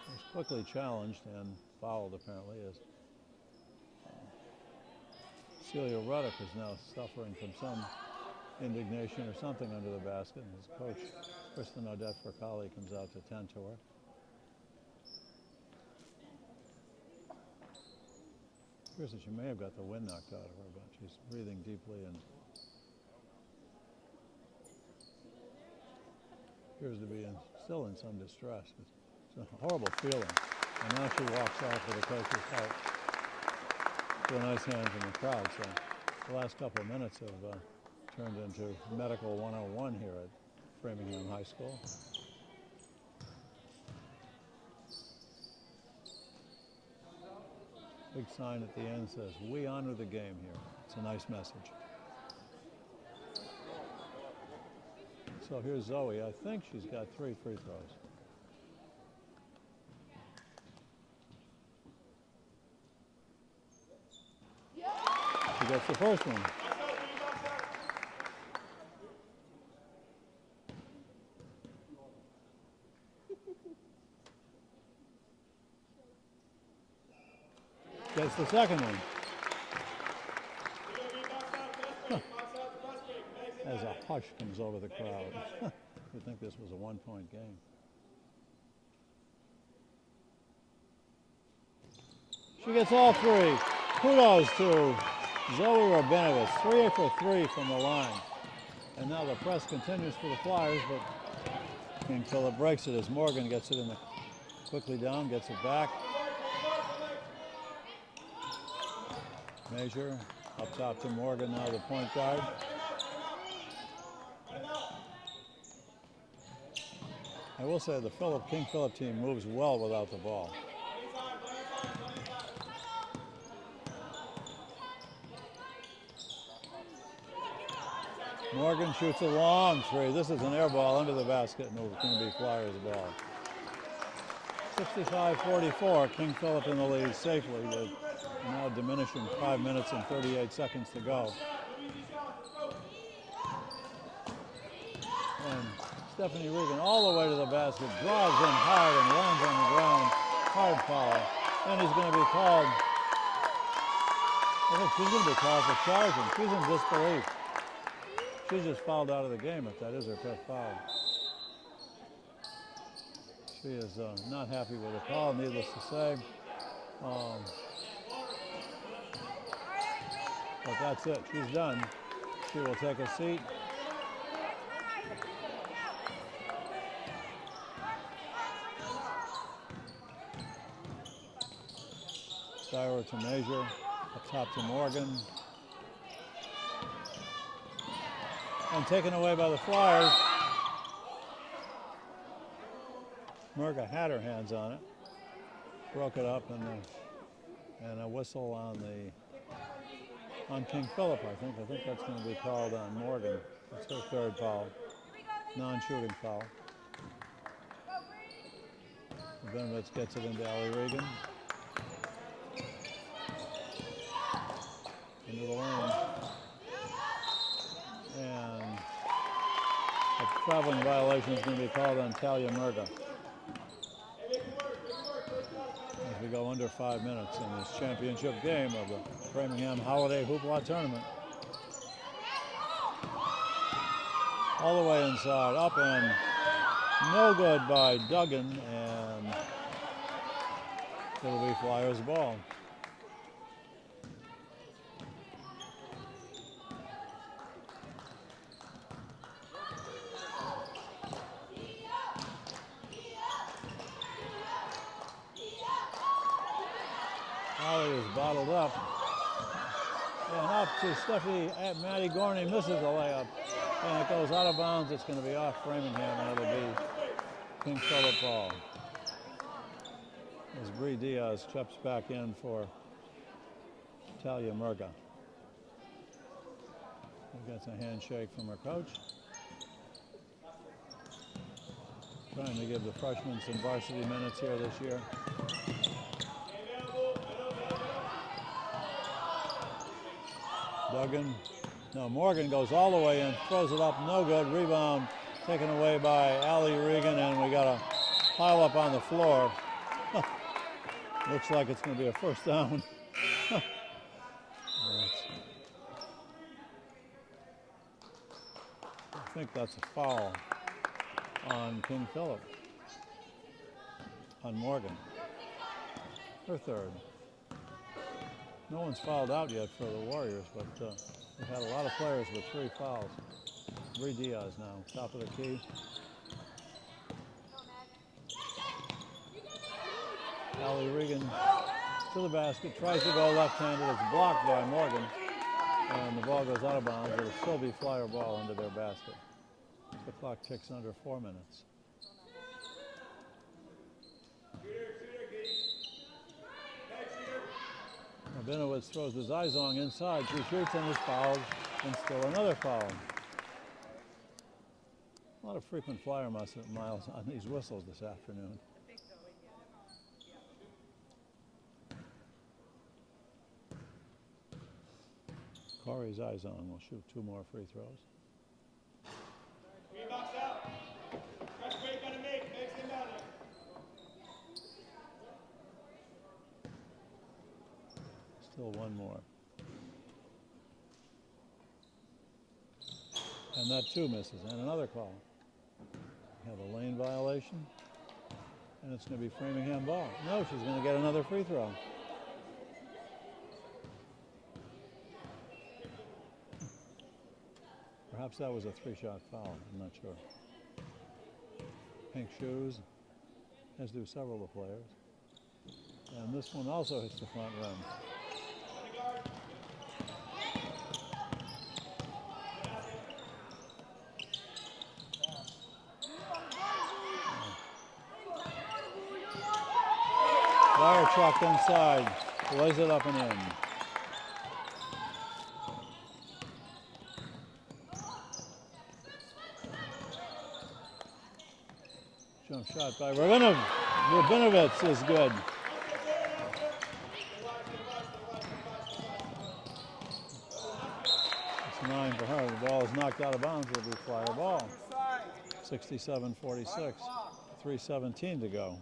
was quickly challenged and fouled apparently as Celia Ruddock is now suffering from some indignation or something under the basket. And his coach, Kristen Odette Furcali, comes out to tend to her. Appears that she may have got the wind knocked out of her, but she's breathing deeply and appears to be still in some distress. It's a horrible feeling. And now she walks off with the coach's help. To a nice hand from the crowd. So the last couple of minutes have turned into medical 101 here at Framingham High School. Big sign at the end says, "We honor the game" here. It's a nice message. So here's Zoe. I think she's got 3 free throws. She gets the first one. Gets the second one. As a hush comes over the crowd. You'd think this was a 1-point game. She gets all 3. Kudos to Zoe Rabinowitz, 3 for 3 from the line. And now the press continues for the Flyers, but King Philip breaks it as Morgan gets it quickly down, gets it back. Measure up top to Morgan, now the point guard. I will say the King Philip team moves well without the ball. Morgan shoots a long 3. This is an air ball under the basket, and it's going to be Flyers ball. 65-44, King Philip in the lead safely with now diminishing 5 minutes and 38 seconds to go. And Stephanie Regan all the way to the basket, drives in hard and lands on the ground. Hard foul. And he's going to be called. I think she's going to be called for charging. She's in disbelief. She's just fouled out of the game if that is her 5th foul. She is not happy with the call, needless to say. But that's it. She's done. She will take a seat. Styra to Measure, up top to Morgan. And taken away by the Flyers. Murga had her hands on it, broke it up, and a whistle on King Philip, I think. I think that's going to be called on Morgan. It's her 3rd foul, non-shooting foul. Benowitz gets it into Allie Regan. Into the lane. And a traveling violation is going to be called on Talia Murga. As we go under 5 minutes in this championship game of the Framingham Holiday Hoopla tournament. All the way inside, up and no good by Duggan, and it'll be Flyers ball. Allie is bottled up. And up to Stephanie at Maddie Gorney, misses a layup. And it goes out of bounds. It's going to be off Framingham, and it'll be King Philip ball. As Bree Diaz steps back in for Talia Murga. She gets a handshake from her coach. Trying to give the freshmen some varsity minutes here this year. Duggan. No, Morgan goes all the way in, throws it up, no good. Rebound taken away by Allie Regan, and we got a pile up on the floor. Looks like it's going to be a first down. I think that's a foul on King Philip, on Morgan. Her third. No one's fouled out yet for the Warriors, but we've had a lot of players with 3 fouls. Bree Diaz now, top of the key. Allie Regan to the basket, tries to go left-handed. It's blocked by Morgan, and the ball goes out of bounds. It'll still be flyer ball under their basket. The clock ticks under 4 minutes. Rabinowitz throws the Zizong inside. She shoots and is fouled, and still another foul. A lot of frequent flyer miles on these whistles this afternoon. Corey Zizong will shoot 2 more free throws. Green box out. Press break on the make. Makes them down there. Still 1 more. And that 2 misses. And another call. We have a lane violation. And it's going to be Framingham ball. No, she's going to get another free throw. Perhaps that was a 3-shot foul. I'm not sure. Pink shoes, as do several of the players. And this one also hits the front rim. Wire chucked inside, lays it up and in. Jump shot by Rabinowitz is good. It's 9 for her. The ball is knocked out of bounds. It'll be flyer ball. 67-46. 3:17 to go.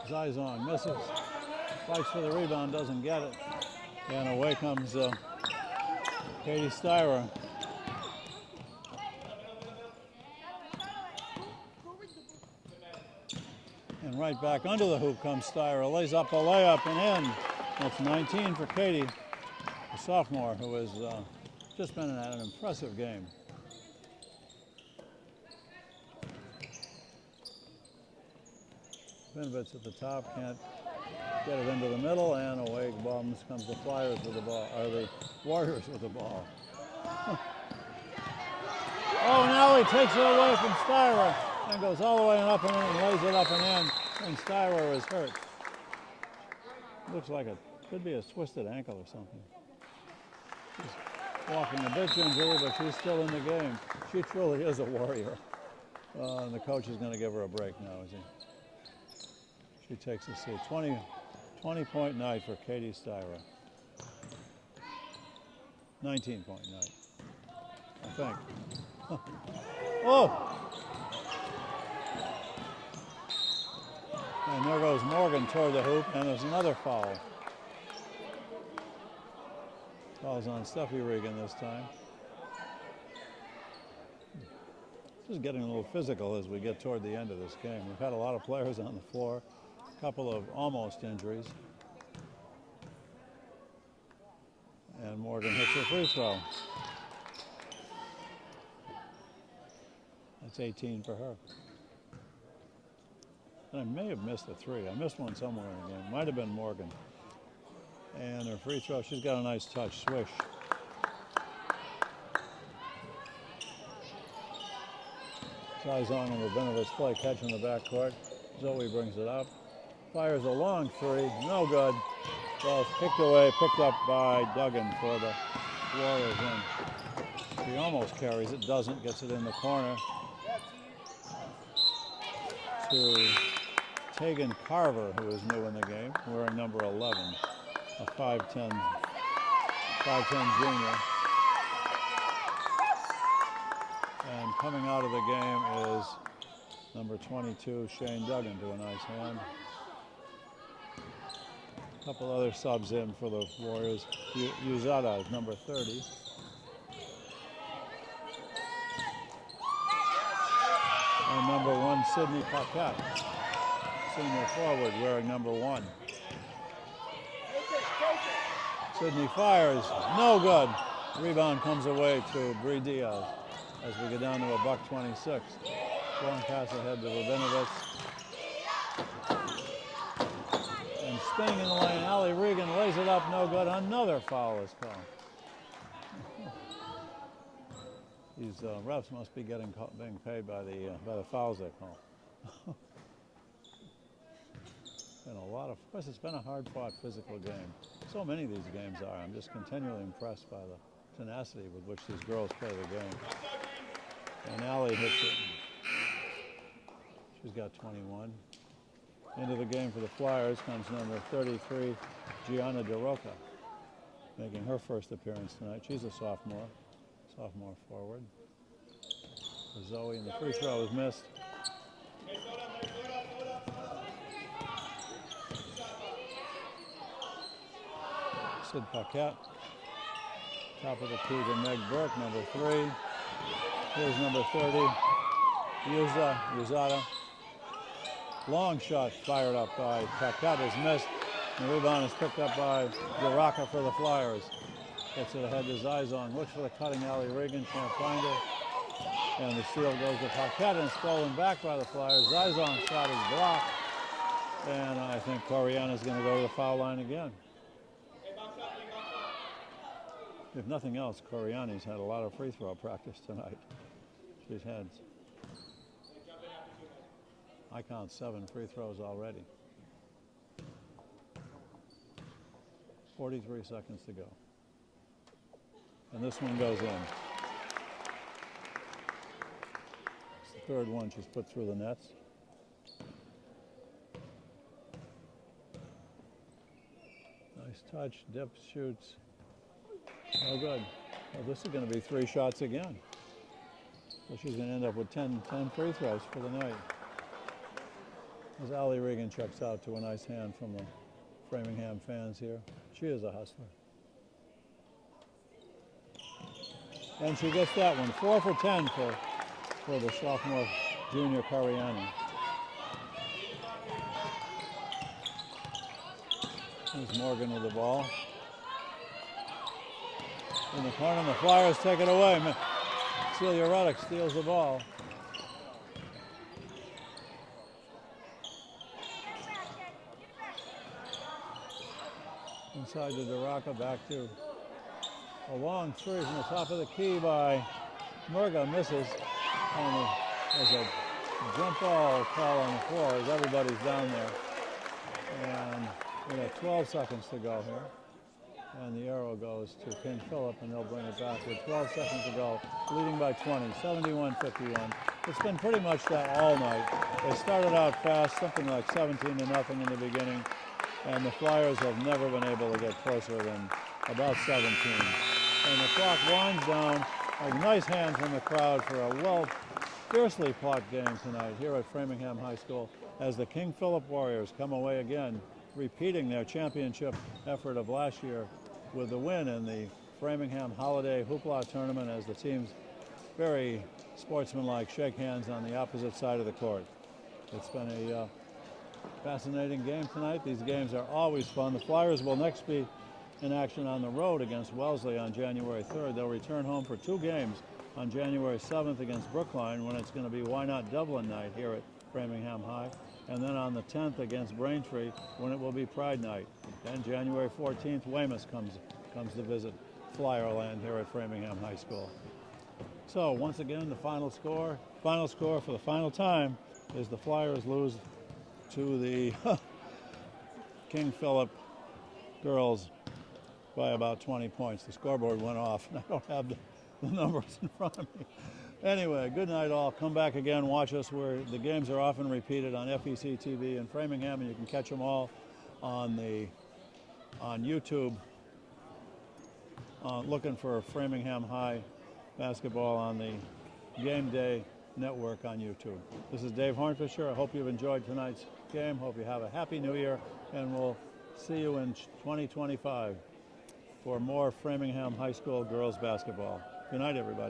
Zizong misses, fights for the rebound, doesn't get it. And away comes Katie Styra. And right back under the hoop comes Styra, lays up a layup and in. That's 19 for Katie, the sophomore, who has just been at an impressive game. Rabinowitz at the top, can't get it into the middle, and away comes the Flyers with the ball, or the Warriors with the ball. Oh, now he takes it away from Styra and goes all the way up and in and lays it up and in, and Styra is hurt. Looks like it could be a twisted ankle or something. She's walking a bit gingerly, but she's still in the game. She truly is a warrior. And the coach is going to give her a break now, is he? She takes a seat. 20-point night for Katie Styra. 19-point night, I think. Oh! And there goes Morgan toward the hoop, and there's another foul. Foul's on Steffi Regan this time. This is getting a little physical as we get toward the end of this game. We've had a lot of players on the floor. Couple of almost injuries. And Morgan hits her free throw. That's 18 for her. And I may have missed a 3. I missed one somewhere in the game. Might have been Morgan. And her free throw, she's got a nice touch, swish. Zizong and Rabinowitz play catch in the backcourt. Zoe brings it up. Fires a long 3, no good. Ball's kicked away, picked up by Duggan for the Warriors in. He almost carries it, doesn't, gets it in the corner to Tegan Carver, who is new in the game, wearing number 11, a 5'10" junior. And coming out of the game is number 22, Shane Duggan, to a nice hand. A couple other subs in for the Warriors. Uzada is number 30. And number 1, Sydney Paquette, senior forward, wearing number 1. Sydney fires, no good. Rebound comes away to Bree Diaz as we get down to $126. Long pass ahead to Rabinovitz. And spinning in the lane, Allie Regan lays it up, no good. Another foul is called. These refs must be being paid by the fouls they call. Been a lot of, of course, it's been a hard-fought physical game. So many of these games are. I'm just continually impressed by the tenacity with which these girls play the game. And Allie hits it. She's got 21. Into the game for the Flyers comes number 33, Gianna DeRoca, making her first appearance tonight. She's a sophomore forward. Zoe, and the free throw is missed. Sid Paquette, top of the key to Meg Burke, number 3. Here's number 30, Uzada. Long shot fired up by Paquette is missed. The rebound is picked up by DeRoca for the Flyers. Gets it ahead to Zizon. Looks for the cutting Allie Regan, can't find her. And the steal goes to Paquette and stolen back by the Flyers. Zizon's shot is blocked. And I think Coriana's going to go to the foul line again. If nothing else, Coriani's had a lot of free throw practice tonight. She's had, I count 7 free throws already. 43 seconds to go. And this one goes in. It's the third one she's put through the nets. Nice touch, dips, shoots. No good. Well, this is going to be 3 shots again. So she's going to end up with 10 free throws for the night. As Allie Regan checks out to a nice hand from the Framingham fans here. She is a hustler. And she gets that one. 4 for 10 for the sophomore junior Coriani. Here's Morgan with the ball. In the corner, the Flyers take it away. Celia Ruddock steals the ball. Inside to DeRoca, back to a long 3 from the top of the key by Murga, misses. And there's a jump ball call on the floor as everybody's down there. And we have 12 seconds to go here. And the arrow goes to King Philip, and they'll bring it back with 12 seconds to go, leading by 20, 71-51. It's been pretty much that all night. They started out fast, something like 17-0 in the beginning, and the Flyers have never been able to get closer than about 17. And the clock winds down. A nice hand from the crowd for a fiercely fought game tonight here at Framingham High School as the King Philip Warriors come away again, repeating their championship effort of last year with the win in the Framingham Holiday Hoopla tournament as the teams very sportsmanlike shake hands on the opposite side of the court. It's been a fascinating game tonight. These games are always fun. The Flyers will next be in action on the road against Wellesley on January 3rd. They'll return home for 2 games on January 7th against Brookline when it's going to be Why Not Dublin night here at Framingham High. And then on the 10th against Braintree when it will be Pride Night. And January 14th, Weymouth comes to visit Flyerland here at Framingham High School. So once again, the final score for the final time is the Flyers lose to the King Philip girls by about 20 points. The scoreboard went off, and I don't have the numbers in front of me. Anyway, good night all. Come back again, watch us where the games are often repeated on FEC TV in Framingham, and you can catch them all on YouTube, looking for Framingham High basketball on the Game Day Network on YouTube. This is Dave Hornfisher. I hope you've enjoyed tonight's game. Hope you have a happy new year, and we'll see you in 2025 for more Framingham High School girls basketball. Good night, everybody.